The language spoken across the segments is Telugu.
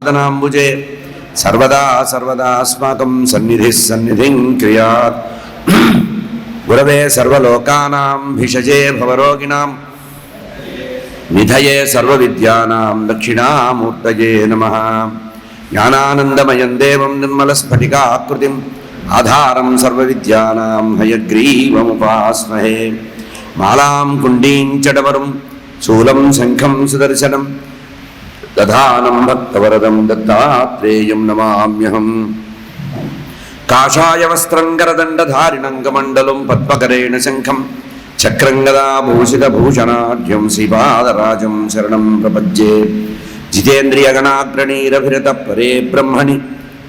कमलायताक्षरकराब्जनाम्बुजे सर्वदा सर्वदास्माकं सन्निधिः सन्निधिं क्रियात् गुरवे सर्वलोकानां भिषजे भवरोगिणां निधये सर्वविद्यानां दक्षिणामूर्तये नमः। ज्ञानानन्दमयं देवं निर्मलस्फटिकाकृतिम् आधारं सर्वविद्यानां हयग्रीवमुपास्महे। मालां कुण्डीं चडवरं शूलं शङ्खं सुदर्शनं दधानं भक्तवरदं दत्तात्रेयं नमाम्यहम्। काषाय वस्त्रं करदण्डधारिणं कमण्डलं पद्मकरेण शङ्खं चक्रं गदाभूषितभूषणाढ्यं श्रीपादराजं शरणं प्रपद्ये। जितेन्द्रियगणाग्रणीरभिरतपरे ब्रह्मणि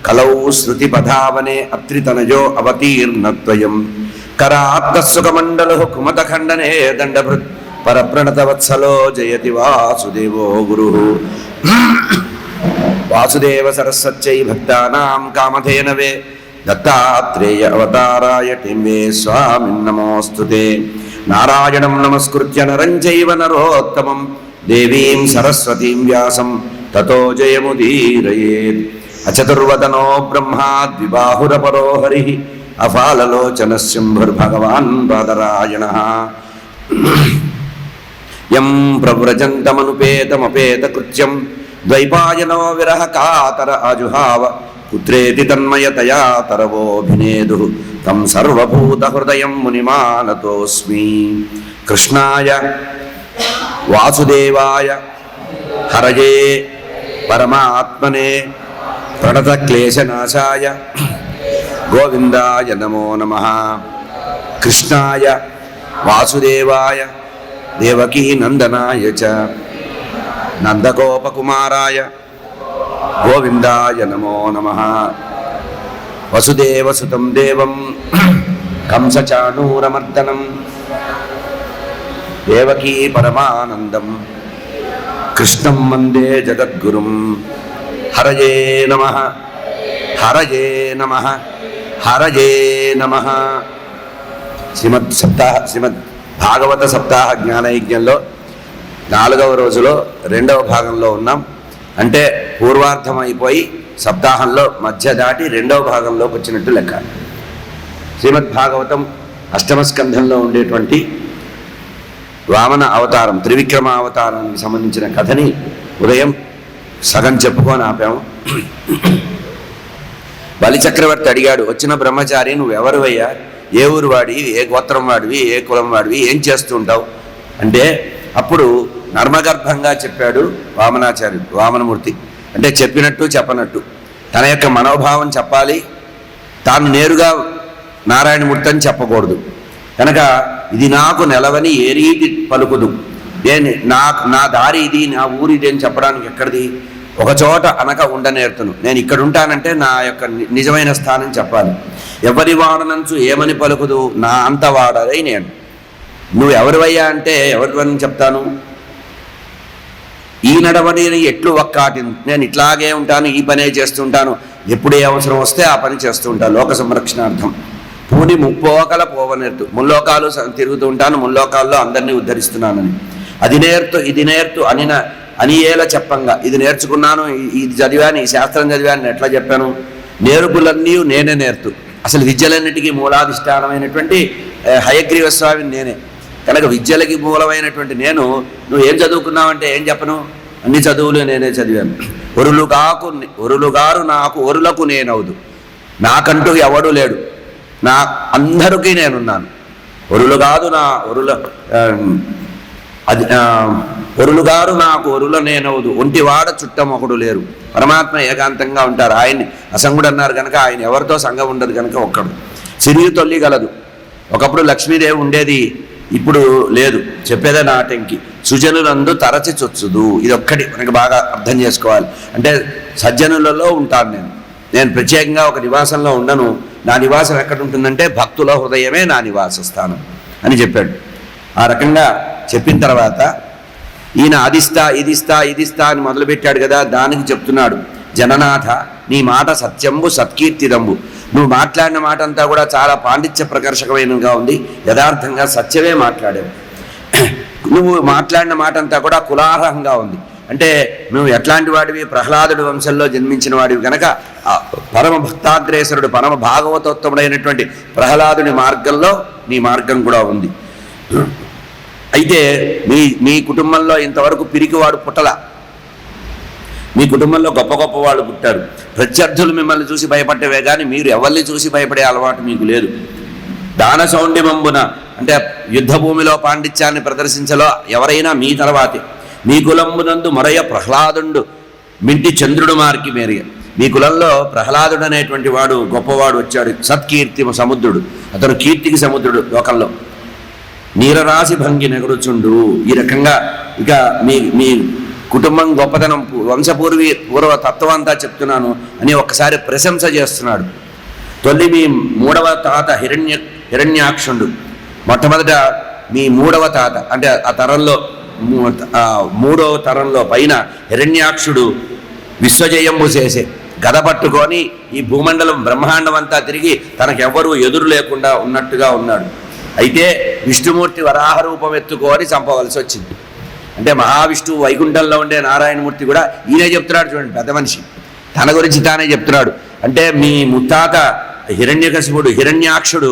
कलौ श्रुतिपधावने अत्रितनयो अवतीर्णत्वयं करात्तस्सुखमण्डलः कुमतखण्डने दण्डभृत् परप्रणतवत्सलो जयति वासुदेवो गुरुः। वासुदेव सरस्वत्यै भक्तानां कामधेनवे दत्तात्रेय अवताराय टिम्बे स्वामिन् नमोऽस्तुते। नारायणं नमस्कृत्य नरं चैव नरोत्तमं देवीं सरस्वतीं व्यासं ततो जयमुदीरयेत्। अचतुर्वदनो ब्रह्मा द्विबाहुरपरो हरिः अफाललोचनः शम्भुर्भगवान् बादरायणः। यं प्रव्रजन्तमनुपेतमपेतकृत्यं द्वैपायनो विरहकातर आजुहाव पुत्रेति तन्मयतया तरवोऽभिनेदुः तं सर्वभूतहृदयं मुनिमानतोऽस्मि। कृष्णाय वासुदेवाय हरये परमात्मने प्रणतक्लेशनाशाय गोविन्दाय नमो नमः। कृष्णाय वासुदेवाय देवकी नंदनाय च नंदगोपकुमाराय गोविन्दाय नमो नमः। वसुदेवसुतं देवं कंसचाणूरमर्दनं देवकी परमानन्दं कृष्णं वन्दे जगद्गुरुं। हरये नमः हरये नमः हरये नमः। శ్రీమద్ భాగవత సప్తాహ జ్ఞానయజ్ఞంలో 4వ రోజులో 2వ భాగంలో ఉన్నాం. అంటే పూర్వార్థం అయిపోయి సప్తాహంలో మధ్య దాటి 2వ భాగంలోకి వచ్చినట్టు లెక్క. శ్రీమద్ భాగవతం 8వ స్కంధంలో ఉండేటువంటి వామన అవతారం త్రివిక్రమ అవతారానికి సంబంధించిన కథని ఉదయం సగం చెప్పుకొని ఆపాము. బలిచక్రవర్తి అడిగాడు, వచ్చిన బ్రహ్మచారి నువ్వెవరువయ్యా, ఏ ఊరు వాడివి, ఏ గోత్రం వాడివి, ఏ కులం వాడివి, ఏం చేస్తుంటావు అంటే అప్పుడు నర్మగర్భంగా చెప్పాడు వామనాచార్యుడు, వామనమూర్తి. అంటే చెప్పినట్టు చెప్పనట్టు తన యొక్క మనోభావం చెప్పాలి, తాను నేరుగా నారాయణమూర్తి అని చెప్పకూడదు. కనుక ఇది నాకు నెలవని ఏ రీతి పలుకుదు, నేను నా దారి ఇది, నా ఊరు ఇది అని చెప్పడానికి ఎక్కడిది, ఒక చోట అనక ఉండనేర్తును. నేను ఇక్కడ ఉంటానంటే నా యొక్క నిజమైన స్థానం చెప్పాలి. ఎవరి వాడనంచు ఏమని పలుకుదు, నా అంత వాడరై నేను. నువ్వు ఎవరివయ్యా అంటే ఎవరివని చెప్తాను. ఈ నడవని ఎట్లు ఒక్కాటి, నేను ఇట్లాగే ఉంటాను, ఈ పనే చేస్తుంటాను, ఎప్పుడే అవసరం వస్తే ఆ పని చేస్తూ ఉంటాను లోక సంరక్షణార్థం. పూని ముప్పోకల పోవనేర్తు, ముల్లోకాలు తిరుగుతూ ఉంటాను, ముల్లోకాల్లో అందరినీ ఉద్ధరిస్తున్నానని. అది నేర్తు ఇది నేర్తు అనియేలా చెప్పంగా, ఇది నేర్చుకున్నాను, ఇది చదివాను, ఈ శాస్త్రం చదివాను ఎట్లా చెప్పాను. నేర్పులన్నీ నేనే నేర్తు. అసలు విద్యలన్నిటికీ మూలాధిష్టానమైనటువంటి హయగ్రీవస్వామిని నేనే. కనుక విద్యలకి మూలమైనటువంటి నేను, నువ్వు ఏం చదువుకున్నావంటే ఏం చెప్పను, అన్ని చదువులు నేనే చదివాను. ఒరులుగారు నాకు ఒరులకు నేనవుదు, నాకంటూ ఎవడూ లేడు, నా అందరికీ నేనున్నాను. ఒరులు కాదు నా ఒరులుగారు నాకు ఒరుల నేనవుదు, ఒంటివాడ చుట్టం ఒకడు లేరు. పరమాత్మ ఏకాంతంగా ఉంటారు. ఆయన్ని అసంగుడు అన్నారు కనుక ఆయన ఎవరితో సంఘం ఉండదు కనుక ఒక్కడు. సిరియు తొల్లి గలదు. ఒకప్పుడు లక్ష్మీదేవి ఉండేది, ఇప్పుడు లేదు. చెప్పేదే నాటంకి. సుజనులందు తరచి చొచ్చుదు. ఇది ఒక్కటి మనకి బాగా అర్థం చేసుకోవాలి. అంటే సజ్జనులలో ఉంటాను నేను ప్రత్యేకంగా ఒక నివాసంలో ఉండను. నా నివాసం ఎక్కడ ఉంటుందంటే భక్తుల హృదయమే నా నివాస స్థానం అని చెప్పాడు. ఆ రకంగా చెప్పిన తర్వాత ఈయన అదిస్తా ఇదిస్తా ఇదిస్తా అని మొదలుపెట్టాడు కదా, దానికి చెప్తున్నాడు, జననాథ నీ మాట సత్యంబు సత్కీర్తిదంబు. నువ్వు మాట్లాడిన మాట అంతా కూడా చాలా పాండిత్య ప్రకర్షకమైనగా ఉంది, యథార్థంగా సత్యమే మాట్లాడావు. నువ్వు మాట్లాడిన మాట అంతా కూడా కులార్హంగా ఉంది. అంటే నువ్వు ఎట్లాంటి వాడివి? ప్రహ్లాదుడి వంశంలో జన్మించిన వాడివి కనుక పరమ భక్తాగ్రేసరుడు పరమ భాగవతోత్తముడైనటువంటి ప్రహ్లాదుని మార్గంలో నీ మార్గం కూడా ఉంది. అయితే మీ కుటుంబంలో ఇంతవరకు పిరికివాడు పుట్టల. మీ కుటుంబంలో గొప్ప గొప్ప వాళ్ళు పుట్టారు. ప్రత్యర్థులు మిమ్మల్ని చూసి భయపడ్డవే కానీ మీరు ఎవరిని చూసి భయపడే అలవాటు మీకు లేదు. దాన సౌండిమంబున అంటే యుద్ధ భూమిలో పాండిత్యాన్ని ప్రదర్శించలో ఎవరైనా మీ తర్వాతే. మీ కులంబునందు మొరయ ప్రహ్లాదుండు మింటి చంద్రుడు మార్కి మేరియ. మీ కులంలో ప్రహ్లాదుడు అనేటువంటి వాడు గొప్పవాడు వచ్చాడు. సత్కీర్తి సముద్రుడు, అతను కీర్తికి సముద్రుడు లోకంలో. నీరరాశి భంగి నెగరుచుండు. ఈ రకంగా ఇక మీ కుటుంబం గొప్పతనం పూర్వ తత్వం అంతా చెప్తున్నాను అని ఒక్కసారి ప్రశంస చేస్తున్నాడు. తొలి మీ మూడవ తాత హిరణ్యాక్షుడు. మొట్టమొదట మీ మూడవ తాత అంటే ఆ తరంలో మూడవ తరంలో పైన హిరణ్యాక్షుడు విశ్వజయంబు చేసే గద పట్టుకొని ఈ భూమండలం బ్రహ్మాండం అంతా తిరిగి తనకెవ్వరూ ఎదురు లేకుండా ఉన్నట్టుగా ఉన్నాడు. అయితే విష్ణుమూర్తి వరాహ రూపం ఎత్తుకొని చంపవలసి వచ్చింది. అంటే మహావిష్ణువు వైకుంఠంలో ఉండే నారాయణమూర్తి కూడా ఈయనే చెప్తున్నాడు. చూడండి, పెద్ద మనిషి తన గురించి తానే చెప్తున్నాడు. అంటే మీ ముత్తాత హిరణ్యకశిపుడు హిరణ్యాక్షుడు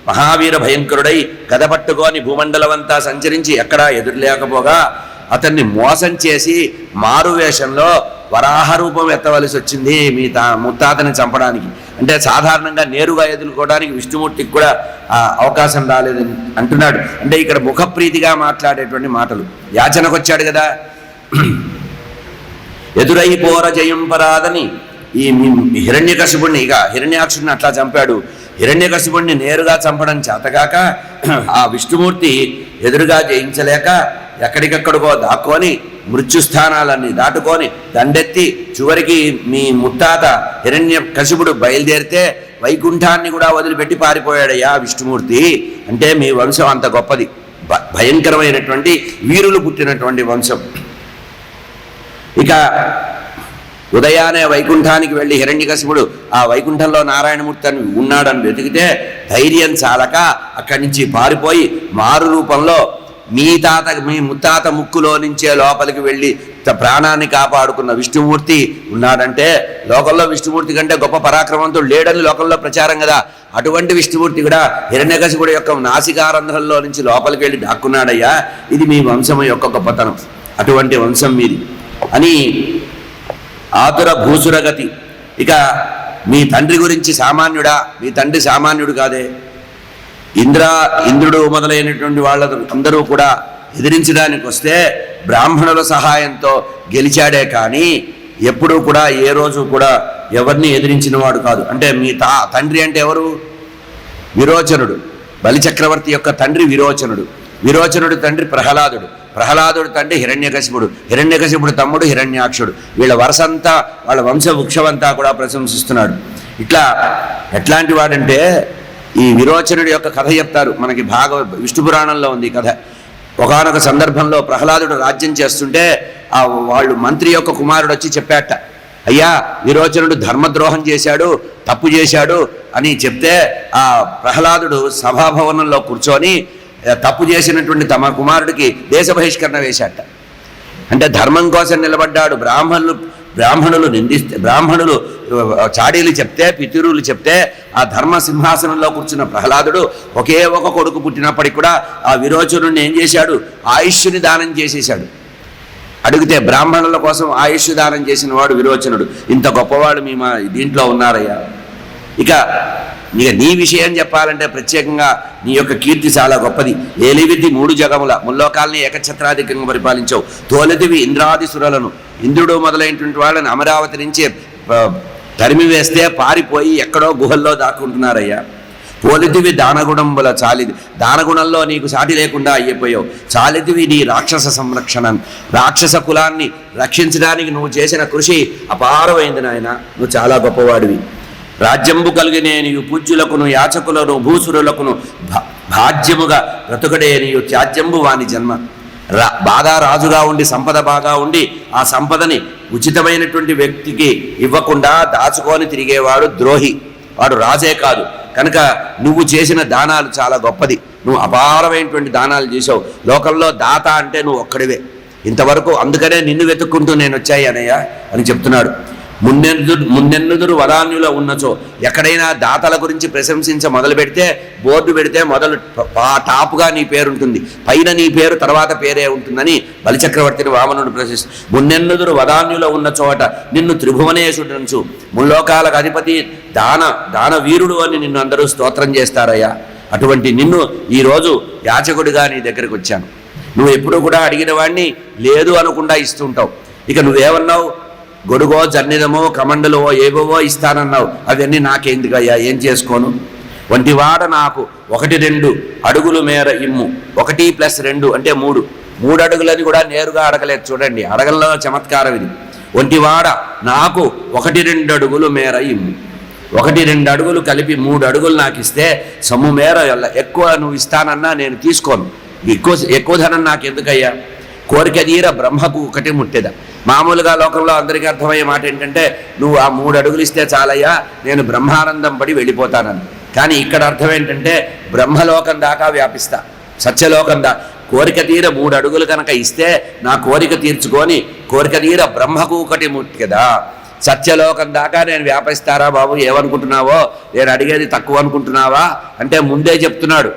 మహావీర భయంకరుడై గద పట్టుకొని భూమండలం అంతా సంచరించి ఎక్కడా ఎదురులేకపోగా అతన్ని మోసం చేసి మారువేషంలో వరాహ రూపం ఎత్తవలసి వచ్చింది మీ ముత్తాతని చంపడానికి. అంటే సాధారణంగా నేరుగా ఎదుర్కోవడానికి విష్ణుమూర్తికి కూడా అవకాశం రాలేదని అంటున్నాడు. అంటే ఇక్కడ ముఖప్రీతిగా మాట్లాడేటువంటి మాటలు. యాచనకు వచ్చాడు కదా, ఎదురై పోర జయంపరాదని ఈ హిరణ్యకశిపుణ్ణి ఇక హిరణ్యాక్షుడిని అట్లా చంపాడు. హిరణ్యకశిపుణ్ణి నేరుగా చంపడం చేతగాక ఆ విష్ణుమూర్తి ఎదురుగా జయించలేక ఎక్కడికెక్కడికో దాక్కొని మృత్యుస్థానాలన్నీ దాటుకొని దండెత్తి చివరికి మీ ముత్తాత హిరణ్యకశిపుడు బయలుదేరితే వైకుంఠాన్ని కూడా వదిలిపెట్టి పారిపోయాడయ్యా విష్ణుమూర్తి. అంటే మీ వంశం అంత గొప్పది, భయంకరమైనటువంటి వీరులు పుట్టినటువంటి వంశం. ఇక ఉదయాన్నే వైకుంఠానికి వెళ్ళి హిరణ్యకశిపుడు ఆ వైకుంఠంలో నారాయణమూర్తి అని ఉన్నాడని వెతికితే ధైర్యం చాలక అక్కడి నుంచి పారిపోయి మారు రూపంలో మీ ముత్తాత ముక్కులో నుంచే లోపలికి వెళ్ళి ప్రాణాన్ని కాపాడుకున్న విష్ణుమూర్తి ఉన్నాడంటే లోకంలో విష్ణుమూర్తి కంటే గొప్ప పరాక్రమంతో లేడని లోకంలో ప్రచారం కదా. అటువంటి విష్ణుమూర్తి కూడా హిరణ్యకశిపుడు యొక్క నాసికారంధ్రంలో నుంచి లోపలికి వెళ్ళి దాక్కున్నాడయ్యా. ఇది మీ వంశం యొక్క గొప్పతనం, అటువంటి వంశం మీది అని ఆతుర భూసురగతి. ఇక మీ తండ్రి గురించి సామాన్యుడా? మీ తండ్రి సామాన్యుడు కాదే. ఇంద్రుడు మొదలైనటువంటి వాళ్ళ అందరూ కూడా ఎదిరించడానికి వస్తే బ్రాహ్మణుల సహాయంతో గెలిచాడే కానీ ఎప్పుడూ కూడా ఏ రోజు కూడా ఎవరిని ఎదిరించిన వాడు కాదు. అంటే మీ తండ్రి అంటే ఎవరు? విరోచనుడు. బలిచక్రవర్తి యొక్క తండ్రి విరోచనుడు. విరోచనుడు తండ్రి ప్రహ్లాదుడు. ప్రహ్లాదుడు తండ్రి హిరణ్యకశిపుడు. హిరణ్యకశిపుడు తమ్ముడు హిరణ్యాక్షుడు. వీళ్ళ వరసంతా వాళ్ళ వంశవృక్షమంతా కూడా ప్రశంసిస్తున్నాడు. ఇట్లా ఎట్లాంటి వాడంటే ఈ విరోచనుడి యొక్క కథ చెప్తారు మనకి. విష్ణు పురాణంలో ఉంది కథ. ఒకానొక సందర్భంలో ప్రహ్లాదుడు రాజ్యం చేస్తుంటే వాళ్ళు మంత్రి యొక్క కుమారుడు వచ్చి చెప్పాట, అయ్యా విరోచనుడు ధర్మద్రోహం చేశాడు, తప్పు చేశాడు అని చెప్తే ఆ ప్రహ్లాదుడు సభాభవనంలో కూర్చొని తప్పు చేసినటువంటి తమ కుమారుడికి దేశ బహిష్కరణ వేశాట. అంటే ధర్మం కోసం నిలబడ్డాడు. బ్రాహ్మణులు నిందిస్తే, బ్రాహ్మణులు చాడీలు చెప్తే, పితృలు చెప్తే ఆ ధర్మ సింహాసనంలో కూర్చున్న ప్రహ్లాదుడు ఒకే ఒక కొడుకు పుట్టినప్పటికి కూడా ఆ విరోచనుడిని ఏం చేశాడు? ఆయుష్ని దానం చేసేశాడు. అడిగితే బ్రాహ్మణుల కోసం ఆయుష్ దానం చేసిన వాడు విరోచనుడు. ఇంత గొప్పవాడు మీ దీంట్లో ఉన్నారయ్యా. ఇక నీ విషయం చెప్పాలంటే ప్రత్యేకంగా నీ యొక్క కీర్తి చాలా గొప్పది. ఏలివిధి 3 జగముల ముల్లోకాలని ఏకఛత్రాధికంగా పరిపాలించావు. తోలిదివి ఇంద్రాది సురలను, ఇంద్రుడు మొదలైనటువంటి వాళ్ళని అమరావతి నుంచి తరిమి వేస్తే పారిపోయి ఎక్కడో గుహల్లో దాక్కుంటున్నారయ్యా. పోలిదివి దానగుణంబుల చాలిది, దానగుణంలో నీకు సాటి లేకుండా అయిపోయావు. చాలిదివి నీ రాక్షస సంరక్షణ, రాక్షస కులాన్ని రక్షించడానికి నువ్వు చేసిన కృషి అపారమైంది నాయన. నువ్వు చాలా గొప్పవాడివి. రాజ్యంబు కలిగినే నీవు పూజ్యులకును యాచకులను భూసురులకును భాజ్యముగా బ్రతుకడే నీవు త్యాజ్యంబు వాని జన్మ. బాగా రాజుగా ఉండి సంపద బాగా ఉండి ఆ సంపదని ఉచితమైనటువంటి వ్యక్తికి ఇవ్వకుండా దాచుకొని తిరిగేవాడు ద్రోహి, వాడు రాజే కాదు. కనుక నువ్వు చేసిన దానాలు చాలా గొప్పది. నువ్వు అపారమైనటువంటి దానాలు చేసావు. లోకంలో దాత అంటే నువ్వు ఒక్కడివే. ఇంతవరకు అందుకనే నిన్ను వెతుక్కుంటూ నేను వచ్చాయి అనయ్య అని చెప్తున్నాడు. మున్నెన్నుదురు వదాన్యులో ఉన్నచో, ఎక్కడైనా దాతల గురించి ప్రశంసించ మొదలు పెడితే, బోర్డు పెడితే మొదలు టాప్గా నీ పేరుంటుంది, పైన నీ పేరు తర్వాత పేరే ఉంటుందని బలిచక్రవర్తిని వామనుడు ప్రశ్నిస్తూ, మున్నెన్నుదురు వదాన్యులో ఉన్న చోట నిన్ను త్రిభువనేశుడంచు, ముల్లోకాలకు అధిపతి దాన వీరుడు అని నిన్ను అందరూ స్తోత్రం చేస్తారయ్యా. అటువంటి నిన్ను ఈరోజు యాచకుడిగా నీ దగ్గరికి వచ్చాను. నువ్వు ఎప్పుడు కూడా అడిగిన వాడిని లేదు అనకుండా ఇస్తుంటావు. ఇక నువ్వేమన్నావు? గొడుగో జన్నిదమో కమండలో ఏవో ఇస్తానన్నావు. అవన్నీ నాకేందుకయ్యా, ఏం చేసుకోను? వంటివాడ నాకు 1-2 అడుగుల మేర ఇమ్ము. 1+2 అంటే 3 అడుగులని కూడా నేరుగా అడగలేదు. చూడండి, అడగల్లో చమత్కారం ఇది. వంటివాడ నాకు 1-2 అడుగుల మేర ఇమ్ము. 1-2 అడుగులు కలిపి 3 అడుగులు నాకు ఇస్తే సొమ్ము మేర ఎక్కువ నువ్వు ఇస్తానన్నా నేను తీసుకోను. ఎక్కువ ధనం నాకు ఎందుకయ్యా? కోరిక తీర బ్రహ్మకు ఒకటి ముట్టెదా. మామూలుగా లోకంలో అందరికీ అర్థమయ్యే మాట ఏంటంటే, నువ్వు ఆ 3 అడుగులు ఇస్తే చాలయ్యా, నేను బ్రహ్మానందం పడి వెళ్ళిపోతానని. కానీ ఇక్కడ అర్థం ఏంటంటే, బ్రహ్మలోకం దాకా వ్యాపిస్తా, సత్యలోకం కోరిక తీర 3 అడుగులు కనుక ఇస్తే నా కోరిక తీర్చుకొని కోరిక తీర బ్రహ్మకు ఒకటి ముట్టెదా. సత్యలోకం దాకా నేను వ్యాపిస్తారా బాబు, ఏమనుకుంటున్నావో? నేను అడిగేది తక్కువ అనుకుంటున్నావా అంటే ముందే చెప్తున్నాడు,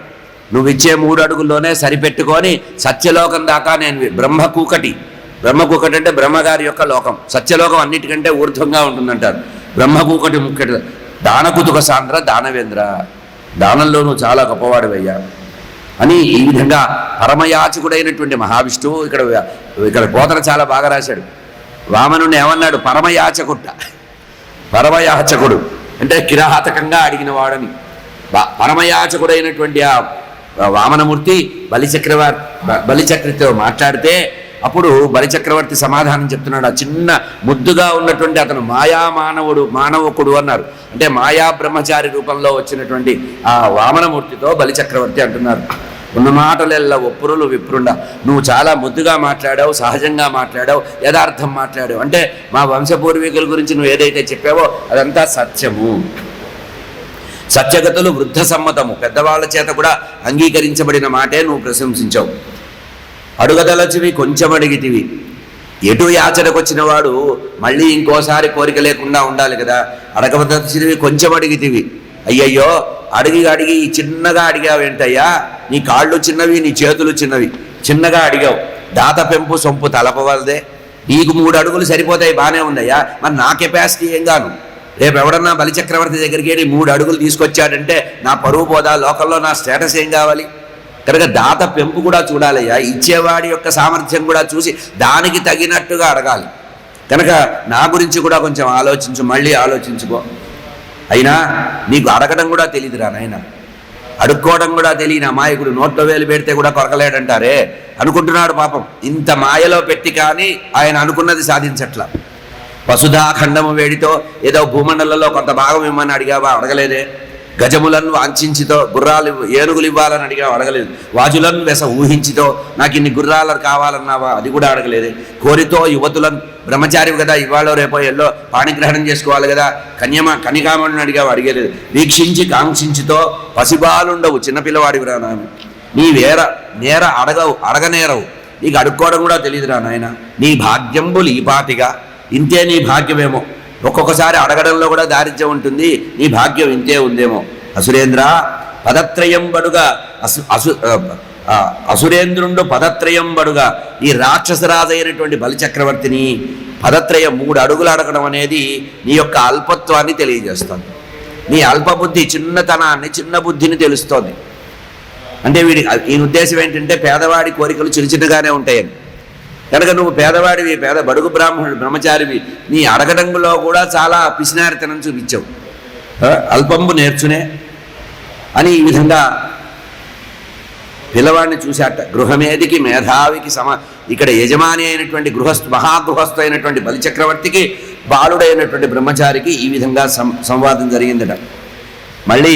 నువ్వు ఇచ్చే 3 అడుగుల్లోనే సరిపెట్టుకొని సత్యలోకం దాకా నేను బ్రహ్మకూకటి అంటే బ్రహ్మగారి యొక్క లోకం. సత్యలోకం అన్నిటికంటే ఊర్ధ్వంగా ఉంటుందంటారు. బ్రహ్మకూకటి ముఖ్యత దానకుతుక సాంద్ర దానవేంద్ర, దానంలో నువ్వు చాలా గొప్పవాడివయ్యా అని ఈ విధంగా పరమయాచకుడైనటువంటి మహావిష్ణువు ఇక్కడ పోతన చాలా బాగా రాశాడు. వామనుని ఏమన్నాడు? పరమయాచకుడు అంటే కిరాతకంగా అడిగిన వాడని. పరమయాచకుడైనటువంటి ఆ వామనమూర్తి బలిచక్రవర్తితో మాట్లాడితే అప్పుడు బలిచక్రవర్తి సమాధానం చెప్తున్నాడు. ఆ చిన్న ముద్దుగా ఉన్నటువంటి అతను మానవకుడు అన్నారు. అంటే మాయా బ్రహ్మచారి రూపంలో వచ్చినటువంటి ఆ వామనమూర్తితో బలిచక్రవర్తి అంటున్నారు, ఉన్న మాటలెల్ల ఒప్పురులు విప్రుండ, నువ్వు చాలా ముద్దుగా మాట్లాడావు, సహజంగా మాట్లాడావు, యథార్థం మాట్లాడావు. అంటే మా వంశపూర్వీకుల గురించి నువ్వు ఏదైతే చెప్పావో అదంతా సత్యము. సత్యగతులు వృద్ధ సమ్మతము, పెద్దవాళ్ల చేత కూడా అంగీకరించబడిన మాటే నువ్వు ప్రశంసించావు. అడుగదలచివి కొంచెం అడిగితివి. ఎటు యాచనకు వచ్చిన వాడు మళ్ళీ ఇంకోసారి కోరిక లేకుండా ఉండాలి కదా. అడగదలచివి కొంచెం అడిగితివి. అయ్యయ్యో, అడిగి చిన్నగా అడిగావేంటయ్యా? నీ కాళ్ళు చిన్నవి, నీ చేతులు చిన్నవి, చిన్నగా అడిగావు. దాత పెంపు సొంపు తలపవలదే. నీకు 3 అడుగులు సరిపోతాయి, బాగానే ఉందయ్యా, మరి నా కెపాసిటీ ఏం గాను? రేపు ఎవడన్నా బలిచక్రవర్తి దగ్గరికి వెళ్ళి 3 అడుగులు తీసుకొచ్చాడంటే నా పరువు పోదా, లోకల్లో నా స్టేటస్ ఏం కావాలి? కనుక దాత పెంపు కూడా చూడాలయ్యా, ఇచ్చేవాడి యొక్క సామర్థ్యం కూడా చూసి దానికి తగినట్టుగా అడగాలి. కనుక నా గురించి కూడా కొంచెం ఆలోచించు, మళ్ళీ ఆలోచించుకో. అయినా నీకు అడగడం కూడా తెలియదురా నాయన, అడుక్కోవడం కూడా తెలియని అమాయకుడు నోట్లో వేలు పెడితే కూడా కొరకలేడంటారే అనుకుంటున్నాడు పాపం. ఇంత మాయలో పెట్టి కానీ ఆయన అనుకున్నది సాధించట్లా. వసుధాఖండము వేడితో ఏదో భూమండలంలో కొంత భాగం ఇవ్వమని అడిగావా? అడగలేదే. గజములను వాంఛించితో ఏనుగులు ఇవ్వాలని అడిగావా? అడగలేదు. వాజులను ఊహించితో నాకు ఇన్ని గుర్రాలు కావాలన్నావా? అది కూడా అడగలేదే. కోరితో యువతులను, బ్రహ్మచారివి కదా, ఇవాళ రేపో ఎల్లో పాణిగ్రహణం చేసుకోవాలి కదా, కనికామని అడిగావా? అడిగలేదు. వీక్షించి కాంక్షించితో పసిబాలుండవు, చిన్నపిల్లవాడివిరా నాయన, నీ నేర అడగనేరవు, నీకు అడుక్కోవడం కూడా తెలియదురా నాయన. నీ భాగ్యంబులు ఈ పాటిగా, ఇంతే నీ భాగ్యమేమో. ఒక్కొక్కసారి అడగడంలో కూడా దారిద్ర్యం ఉంటుంది, నీ భాగ్యం ఇంతే ఉందేమో. అసురేంద్ర పదత్రయం బడుగా అసురేంద్రుండు పదత్రయం బడుగా ఈ రాక్షసరాజైనటువంటి బలిచక్రవర్తిని పదత్రయం 3 అడుగులు అడగడం అనేది నీ యొక్క అల్పత్వాన్ని తెలియజేస్తుంది. నీ అల్పబుద్ధి, చిన్నతనాన్ని, చిన్న బుద్ధిని తెలుస్తోంది. అంటే ఈ ఉద్దేశం ఏంటంటే పేదవాడి కోరికలు చిన్నగానే ఉంటాయని. కనుక నువ్వు పేదవాడివి, బడుగు బ్రహ్మచారివి, నీ అడగడంలో కూడా చాలా పిసినారితనం చూపించావు. అల్పంబు నేర్చునే అని ఈ విధంగా పిల్లవాడిని చూశాట. గృహమేదికి మేధావికి ఇక్కడ యజమాని అయినటువంటి మహాగృహస్థు అయినటువంటి బలిచక్రవర్తికి బాలుడైనటువంటి బ్రహ్మచారికి ఈ విధంగా సంవాదం జరిగిందట. మళ్ళీ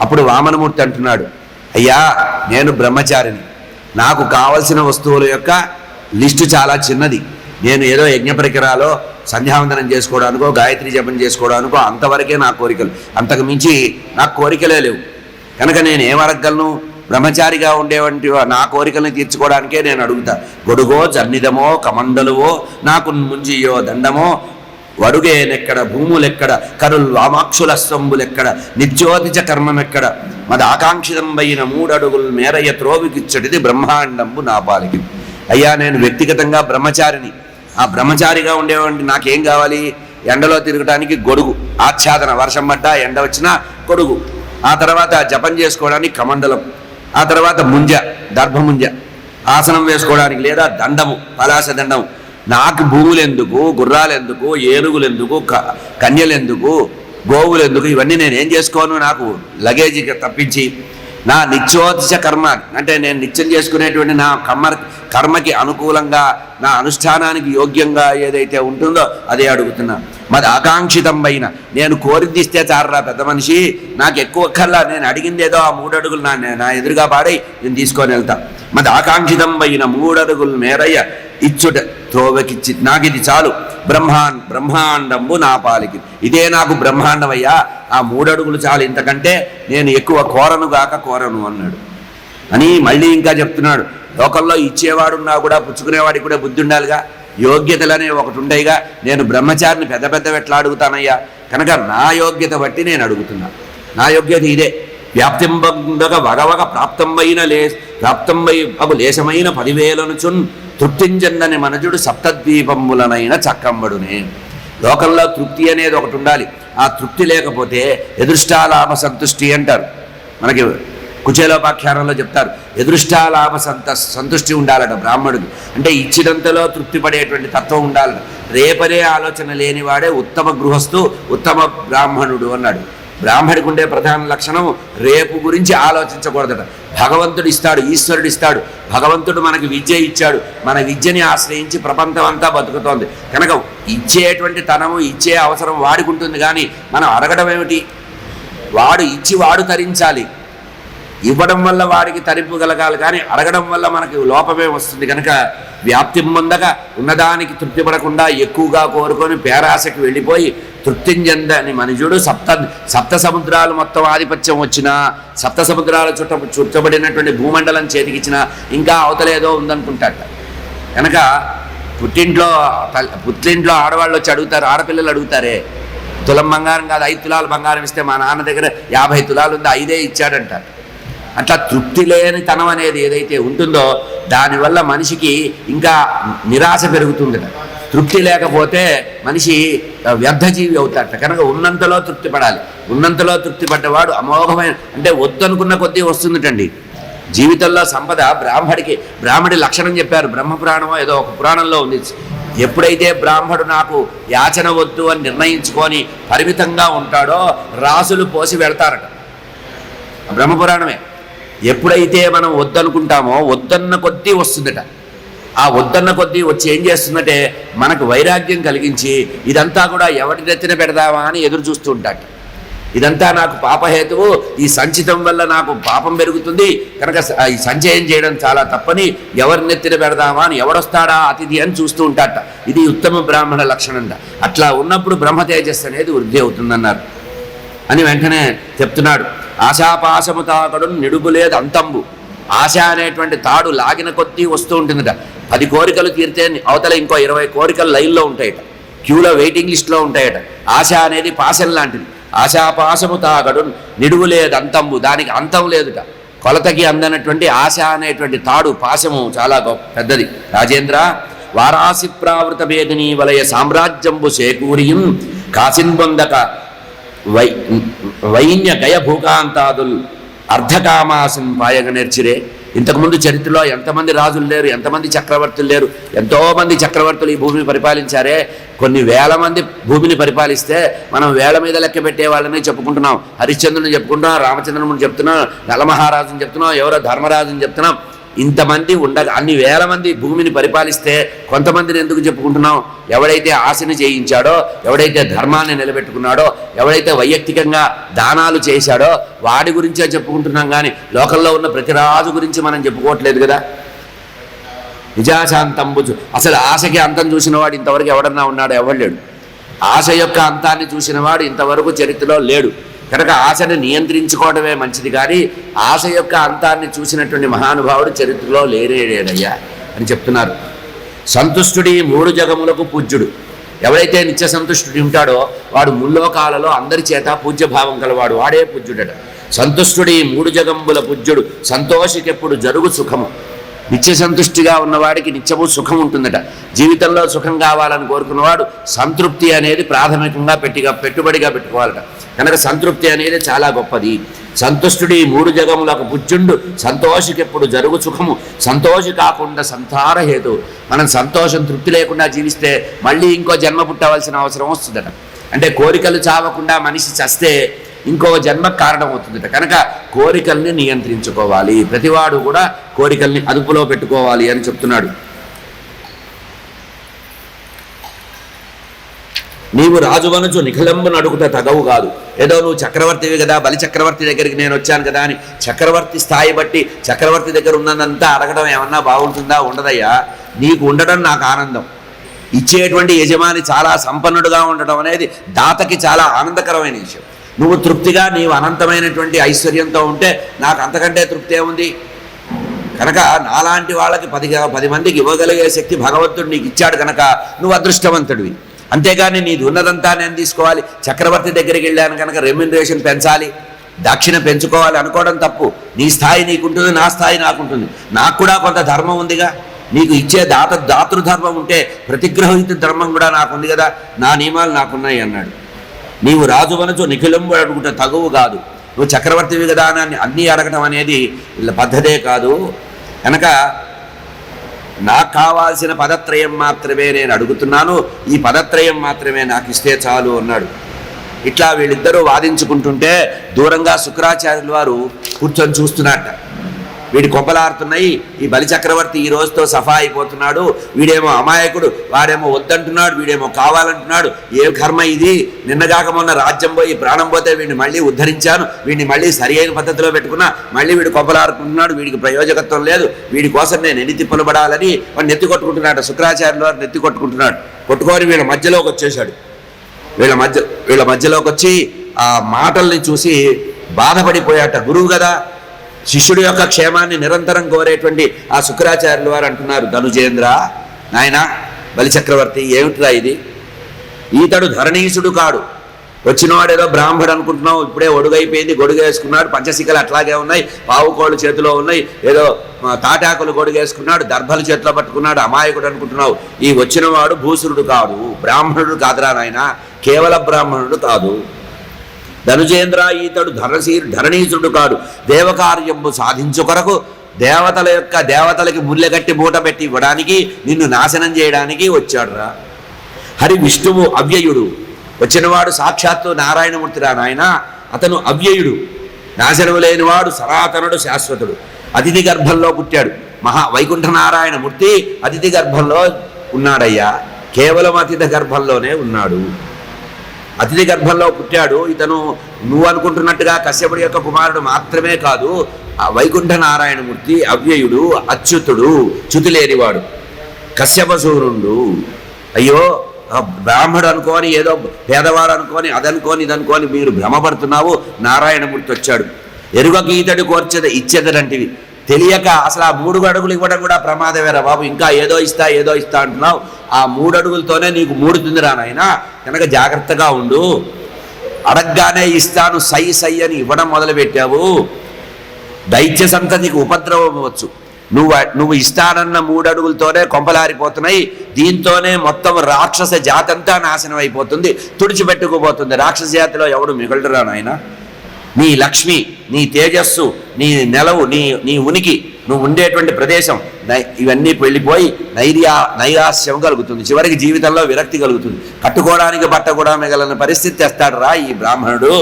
అప్పుడు వామనమూర్తి అంటున్నాడు, అయ్యా నేను బ్రహ్మచారిని, నాకు కావలసిన వస్తువుల యొక్క లిస్టు చాలా చిన్నది. నేను ఏదో యజ్ఞ పరికరాలో సంధ్యావందనం చేసుకోవడానికో, గాయత్రి జపం చేసుకోవడానికో అంతవరకే నా కోరికలు, అంతకు మించి నాకు కోరికలే లేవు. కనుక నేను ఏం అడగలను? బ్రహ్మచారిగా ఉండేవంటి నా కోరికల్ని తీర్చుకోవడానికే నేను అడుగుతా. గొడుగో జన్నిదమో కమండలువో నాకు ముంజియో దండమో వడుగేనెక్కడ భూములెక్కడ కరుల్ వామాక్షుల స్తంభులెక్కడ నిత్యోతిచ కర్మమెక్కడ మద ఆకాంక్షితంబైన 3 అడుగులు మేరయ్య త్రోవికిచ్చటిది బ్రహ్మాండంబు నా పాలికి. అయ్యా నేను వ్యక్తిగతంగా బ్రహ్మచారిని. ఆ బ్రహ్మచారిగా ఉండేవాడి నాకేం కావాలి? ఎండలో తిరగడానికి గొడుగు, ఆచ్ఛాదన, వర్షం పడ్డా ఎండ వచ్చినా గొడుగు, ఆ తర్వాత జపం చేసుకోవడానికి కమండలం, ఆ తర్వాత ముంజ, దర్భముంజ, ఆసనం వేసుకోవడానికి లేదా దండము, పలాస దండము. నాకు భూములు ఎందుకు, గుర్రాలు ఎందుకు, ఏనుగులు ఎందుకు, కన్యలు గోవులు ఎందుకు? ఇవన్నీ నేను ఏం చేసుకోను? నాకు లగేజీ తప్పించి నా నిత్యోతిశ కర్మ అంటే నేను నిత్యం చేసుకునేటువంటి నా కర్మకి అనుకూలంగా నా అనుష్ఠానానికి యోగ్యంగా ఏదైతే ఉంటుందో అదే అడుగుతున్నా. మరి ఆకాంక్షితం పైన నేను కోరిదిస్తే చాలరా పెద్ద మనిషి, నాకు ఎక్కువ కల్లా నేను అడిగిందేదో ఆ 3 అడుగులు నా ఎదురుగా పాడై నేను తీసుకొని వెళ్తా. మరి ఆకాంక్షితం పైన 3 అడుగులు మేరయ్య ఇచ్చుట త్రోవకిచ్చి నాకు ఇది చాలు. బ్రహ్మాండంబు నా పాలికి, ఇదే నాకు బ్రహ్మాండమయ్యా, ఆ 3 అడుగులు చాలు, ఇంతకంటే నేను ఎక్కువ కోరను అన్నాడు. అని మళ్ళీ ఇంకా చెప్తున్నాడు, లోకంలో ఇచ్చేవాడున్నా కూడా పుచ్చుకునేవాడికి కూడా బుద్ధి ఉండాలిగా, యోగ్యతలనే ఒకటి ఉండేగా. నేను బ్రహ్మచారిని పెద్ద ఎట్లా అడుగుతానయ్యా? కనుక నా యోగ్యత బట్టి నేను అడుగుతున్నా. నా యోగ్యత ఇదే. వ్యాప్తింబగ వగవగ ప్రాప్తంబైన లేశమైన 10,000 చున్ తృప్తించందని మనజుడు సప్తద్వీపములనైన చక్కంబడునే. లోకంలో తృప్తి అనేది ఒకటి ఉండాలి. ఆ తృప్తి లేకపోతే ఎదుష్టాలాభ సంతుష్టి అంటారు. మనకి కుచేలోపాఖ్యానంలో చెప్తారు, ఎదుష్టాలాభ సంతుష్టి ఉండాలట బ్రాహ్మణుడికి. అంటే ఇచ్చినంతలో తృప్తి పడేటువంటి తత్వం ఉండాలట. రేపనే ఆలోచన లేనివాడే ఉత్తమ గృహస్థు, ఉత్తమ బ్రాహ్మణుడు అన్నాడు. బ్రాహ్మడికి ఉండే ప్రధాన లక్షణం రేపు గురించి ఆలోచించకూడదట. భగవంతుడు ఇస్తాడు, ఈశ్వరుడు ఇస్తాడు. భగవంతుడు మనకి విద్య ఇచ్చాడు, మన విద్యని ఆశ్రయించి ప్రపంచం అంతా బతుకుతోంది. కనుక ఇచ్చేటువంటి తనము, ఇచ్చే అవసరం వాడికి ఉంటుంది. కానీ మనం అడగడం ఏమిటి? వాడు ఇచ్చి వాడు తరించాలి. ఇవ్వడం వల్ల వాడికి తరింపు కలగాలి, కానీ అడగడం వల్ల మనకి లోపమే వస్తుంది. కనుక వ్యాప్తి పొందక ఉన్నదానికి తృప్తి పడకుండా ఎక్కువగా కోరుకొని పేరాశకి వెళ్ళిపోయి తృప్తిని చెందని మనుజుడు సప్త సముద్రాలు మొత్తం ఆధిపత్యం వచ్చినా, సప్త సముద్రాల చుట్టబడినటువంటి భూమండలం చేతికిచ్చినా ఇంకా అవతలేదో ఉందనుకుంటాట. కనుక పుట్టింట్లో ఆడవాళ్ళు వచ్చి అడుగుతారు, ఆడపిల్లలు అడుగుతారే, తులం బంగారం కాదు 5 తులాలు బంగారం ఇస్తే మా నాన్న దగ్గర 50 తులాలు ఉంది, 5 ఇచ్చాడంటారు. అట్లా తృప్తి లేని తనం అనేది ఏదైతే ఉంటుందో దానివల్ల మనిషికి ఇంకా నిరాశ పెరుగుతుంది. తృప్తి లేకపోతే మనిషి వ్యర్థజీవి అవుతాడట. కనుక ఉన్నంతలో తృప్తి పడాలి. ఉన్నంతలో తృప్తి పడ్డవాడు అమోఘమైన, అంటే వద్దనుకున్న కొద్దీ వస్తుందిటండి జీవితంలో సంపద. బ్రాహ్మడి లక్షణం చెప్పారు, బ్రహ్మపురాణమో ఏదో ఒక పురాణంలో ఉంది. ఎప్పుడైతే బ్రాహ్మడు నాకు యాచన వద్దు అని నిర్ణయించుకొని పరిమితంగా ఉంటాడో రాసులు పోసి వెళ్తారట. బ్రహ్మపురాణమే. ఎప్పుడైతే మనం వద్దనుకుంటామో వద్దన్న కొద్దీ వస్తుందట. ఆ వద్దన్న కొద్దీ వచ్చి ఏం చేస్తుందంటే మనకు వైరాగ్యం కలిగించి ఇదంతా కూడా ఎవరి నెత్తిన పెడదామా అని ఎదురు చూస్తూ ఉంటాట. ఇదంతా నాకు పాపహేతువు, ఈ సంచితం వల్ల నాకు పాపం పెరుగుతుంది, కనుక ఈ సంచయం చేయడం చాలా తప్పని ఎవరి నెత్తిన పెడదామా అని, ఎవడొస్తాడా అతిథి అని చూస్తూ ఉంటాట. ఇది ఉత్తమ బ్రాహ్మణ లక్షణంట. అట్లా ఉన్నప్పుడు బ్రహ్మ తేజస్సు అనేది వృద్ధి అవుతుందన్నారు అని వెంటనే చెప్తున్నాడు. ఆశాపాశము తాకడు నిడుగులేదు అంతంబు. ఆశ అనేటువంటి తాడు లాగిన కొద్దీ వస్తూ ఉంటుందట. 10 కోరికలు తీరితే అవతల ఇంకో 20 కోరికలు లైన్లో ఉంటాయట, క్యూలో వెయిటింగ్ లిస్ట్లో ఉంటాయట. ఆశ అనేది పాశం లాంటిది. ఆశాపాశము తాగడు నిడుగులేదు అంతంబు, దానికి అంతం లేదుట. కొలతకి అందనటువంటి ఆశ అనేటువంటి తాడు, పాశము చాలా పెద్దది. రాజేంద్ర వారాసి ప్రావృత వేదిని వలయ సామ్రాజ్యంబు చేకూరియం కాసిన్ పొందక వైన్య గయ భూకాంతాదుల్ అర్ధకామాసం పాయగ నేర్చిరే. ఇంతకుముందు చరిత్రలో ఎంతమంది రాజులు లేరు, ఎంతమంది చక్రవర్తులు లేరు. ఎంతోమంది చక్రవర్తులు ఈ భూమిని పరిపాలించారే. కొన్ని వేల మంది భూమిని పరిపాలిస్తే మనం వేల మీద లెక్క పెట్టే వాళ్ళని చెప్పుకుంటున్నాం. హరిశ్చంద్రుని చెప్పుకుంటున్నాం, రామచంద్రుని చెప్తున్నాం, నలమహారాజుని చెప్తున్నాం, ఎవరో ధర్మరాజుని చెప్తున్నాం. ఇంతమంది ఉండగా అన్ని వేల మంది భూమిని పరిపాలిస్తే కొంతమందిని ఎందుకు చెప్పుకుంటున్నాం? ఎవడైతే ఆశని చేయించాడో, ఎవడైతే ధర్మాన్ని నిలబెట్టుకున్నాడో, ఎవడైతే వైయక్తికంగా దానాలు చేశాడో వాడి గురించే చెప్పుకుంటున్నాం. కానీ లోకంలో ఉన్న ప్రతి రాజు గురించి మనం చెప్పుకోవట్లేదు కదా. నిజాశాంతంబుచు, అసలు ఆశకి అంతం చూసిన వాడు ఇంతవరకు ఎవడన్నా ఉన్నాడో? ఎవడు లేడు. ఆశ యొక్క అంతాన్ని చూసిన వాడు ఇంతవరకు చరిత్రలో లేడు. కనుక ఆశని నియంత్రించుకోవడమే మంచిది, కానీ ఆశ యొక్క అంతాన్ని చూసినటువంటి మహానుభావుడు చరిత్రలో లేరేడయ్యా అని చెప్తున్నారు. సంతుష్టుడి మూడు జగములకు పూజ్యుడు. ఎవరైతే నిత్య సంతుష్టుడి ఉంటాడో వాడు ముల్లోకాలలో అందరి చేత పూజ్యభావం కలవాడు, వాడే పూజ్యుడట. సంతుష్టుడి మూడు జగంబుల పూజ్యుడు, సంతోషికెప్పుడు జరుగు సుఖము. నిత్య సంతుష్టిగా ఉన్నవాడికి నిత్యము సుఖం ఉంటుందట. జీవితంలో సుఖం కావాలని కోరుకున్నవాడు సంతృప్తి అనేది ప్రాథమికంగా పెట్టుబడిగా పెట్టుకోవాలట. కనుక సంతృప్తి అనేది చాలా గొప్పది. సంతుష్టుడి మూడు జగములకు పుచ్చుండు, సంతోషికెప్పుడు జరుగు సుఖము. సంతోషి కాకుండా సంతార హేతు. మనం సంతోషం తృప్తి లేకుండా జీవిస్తే మళ్ళీ ఇంకో జన్మ పుట్టవలసిన అవసరం వస్తుందట. అంటే కోరికలు చావకుండా మనిషి చస్తే ఇంకో జన్మకు కారణం అవుతుందట. కనుక కోరికల్ని నియంత్రించుకోవాలి, ప్రతివాడు కూడా కోరికల్ని అదుపులో పెట్టుకోవాలి అని చెప్తున్నాడు. నీవు రాజువనుచు నిఖిలంబును అడుగుట తగవు కాదు. ఏదో నువ్వు చక్రవర్తివి కదా, బలి చక్రవర్తి దగ్గరికి నేను వచ్చాను కదా అని చక్రవర్తి స్థాయి బట్టి చక్రవర్తి దగ్గర ఉన్నదంతా అడగడం ఏమన్నా బాగుంటుందా? ఉండదయ్యా. నీకు ఉండడం నాకు ఆనందం. ఇచ్చేటువంటి యజమాని చాలా సంపన్నుడుగా ఉండడం అనేది దాతకి చాలా ఆనందకరమైన విషయం. నువ్వు తృప్తిగా నీవు అనంతమైనటువంటి ఐశ్వర్యంతో ఉంటే నాకు అంతకంటే తృప్తి ఏముంది? కనుక నాలాంటి వాళ్ళకి 10 మందికి ఇవ్వగలిగే శక్తి భగవంతుడు నీకు ఇచ్చాడు కనుక నువ్వు అదృష్టవంతుడివి. అంతేగాని నీది ఉన్నదంతా నేను తీసుకోవాలి, చక్రవర్తి దగ్గరికి వెళ్ళాను కనుక రెమ్యునరేషన్ పెంచాలి, దక్షిణ పెంచుకోవాలి అనుకోవడం తప్పు. నీ స్థాయి నీకుంటుంది, నా స్థాయి నాకుంటుంది. నాకు కూడా కొంత ధర్మం ఉందిగా. నీకు ఇచ్చే దాతృధర్మం ఉంటే ప్రతిగ్రహిత ధర్మం కూడా నాకుంది కదా, నా నియమాలు నాకున్నాయి అన్నాడు. నీవు రాజువనచు నిఖిలంబు అడుగుట తగువు కాదు. నువ్వు చక్రవర్తివి కదా అని అన్నీ అడగడం అనేది పద్ధతే కాదు. కనుక నాకు కావాల్సిన పదత్రయం మాత్రమే నేను అడుగుతున్నాను, ఈ పదత్రయం మాత్రమే నాకు ఇస్తే చాలు అన్నాడు. ఇట్లా వీళ్ళిద్దరూ వాదించుకుంటుంటే దూరంగా శుక్రాచార్యుల వారు కూర్చొని చూస్తున్నట్ట. వీడి కొబ్బలారుతున్నాయి, ఈ బలి చక్రవర్తి ఈ రోజుతో సఫా అయిపోతున్నాడు, వీడేమో అమాయకుడు, వాడేమో వద్దంటున్నాడు, వీడేమో కావాలంటున్నాడు, ఏ కర్మ ఇది? నిన్నగాక మొన్న రాజ్యం పోయి ప్రాణం పోతే వీడిని మళ్ళీ ఉద్ధరించాను, వీడిని మళ్ళీ సరి అయిన పద్ధతిలో పెట్టుకున్నా, మళ్ళీ వీడు కొబ్బలారుకుంటున్నాడు, వీడికి ప్రయోజకత్వం లేదు, వీడి కోసం నేను ఎన్ని తిప్పలు పడాలని వాడు నెత్తి కొట్టుకుంటున్నాడు. శుక్రాచార్యుల వారు నెత్తి కొట్టుకుంటున్నాడు. కొట్టుకొని వీళ్ళ మధ్యలోకి వచ్చేశాడు. వీళ్ళ మధ్యలోకి వచ్చి ఆ మాటల్ని చూసి బాధపడిపోయాట. గురువు కదా, శిష్యుడి యొక్క క్షేమాన్ని నిరంతరం కోరేటువంటి ఆ శుక్రాచార్యుల వారు అంటున్నారు, ధనుజేంద్ర నాయన బలిచక్రవర్తి, ఏమిట్రా ఇది? ఈతడు ధరణీసుడు కాడు. వచ్చినవాడేదో బ్రాహ్మడు అనుకుంటున్నావు, ఇప్పుడే ఒడుగైపోయింది, గొడుగు వేసుకున్నాడు, పంచశిఖలు అట్లాగే ఉన్నాయి, పావుకోళ్ళు చేతిలో ఉన్నాయి, ఏదో తాటాకులు గొడుగు వేసుకున్నాడు, దర్భలు చేతిలో పట్టుకున్నాడు, అమాయకుడు అనుకుంటున్నావు. ఈ వచ్చినవాడు భూసురుడు కాదు, బ్రాహ్మణుడు కాదురా నాయన, కేవల బ్రాహ్మణుడు కాదు. ధనుజేంద్ర ఈతడు ధరణీసుడు కాడు. దేవకార్యము సాధించు కొరకు దేవతలకి ముల్లెగట్టి మూట పెట్టి ఇవ్వడానికి, నిన్ను నాశనం చేయడానికి వచ్చాడురా. హరి విష్ణువు అవ్యయుడు. వచ్చినవాడు సాక్షాత్తు నారాయణమూర్తిరా నాయన. అతను అవ్యయుడు, నాశనము లేనివాడు, సనాతనుడు, శాశ్వతుడు. అతిథి గర్భంలో పుట్టాడు. వైకుంఠ నారాయణమూర్తి అతిథి గర్భంలో ఉన్నాడయ్యా. కేవలం అతిథి గర్భంలోనే ఉన్నాడు. అతిథి గర్భంలో పుట్టాడు. ఇతను నువ్వు అనుకుంటున్నట్టుగా కశ్యపుడి యొక్క కుమారుడు మాత్రమే కాదు, వైకుంఠ నారాయణమూర్తి అవ్యయుడు, అచ్యుతుడు, చ్యుతిలేనివాడు, కశ్యపసూరుండు. అయ్యో బ్రాహ్మడు అనుకోని, ఏదో పేదవాడు అనుకోని, అదనుకోని ఇదనుకోని మీరు భ్రమపడుతున్నావు. నారాయణమూర్తి వచ్చాడు. ఎరుగకి ఈతడు కోర్చెద ఇచ్చేదనంటివి. తెలియక అసలు ఆ 3 అడుగులు ఇవ్వడం కూడా ప్రమాదమేరా బాబు. ఇంకా ఏదో ఇస్తా అంటున్నావు. ఆ 3 అడుగులతోనే నీకు మూడుతుందిరా నాయన. కనుక జాగ్రత్తగా ఉండు. అడగగానే ఇస్తాను సై అని ఇవ్వడం మొదలుపెట్టావు, దైత్య సంతతికి ఉపద్రవం అవ్వచ్చు. నువ్వు ఇస్తానన్న 3 అడుగులతోనే కొంపలారిపోతున్నాయి. దీంతోనే మొత్తం రాక్షస జాతి అంతా నాశనం అయిపోతుంది, తుడిచిపెట్టుకుపోతుంది. రాక్షస జాతిలో ఎవడు మిగలడురా నాయన. నీ లక్ష్మి, నీ తేజస్సు, నీ నెలవు, నీ ఉనికి, నువ్వు ఉండేటువంటి ప్రదేశం ఇవన్నీ వెళ్ళిపోయి నైరాశ్యం కలుగుతుంది. చివరికి జీవితంలో విరక్తి కలుగుతుంది. కట్టుకోవడానికి బట్ట కూడా మిగలన పరిస్థితి తెస్తాడు రా ఈ బ్రాహ్మణుడు.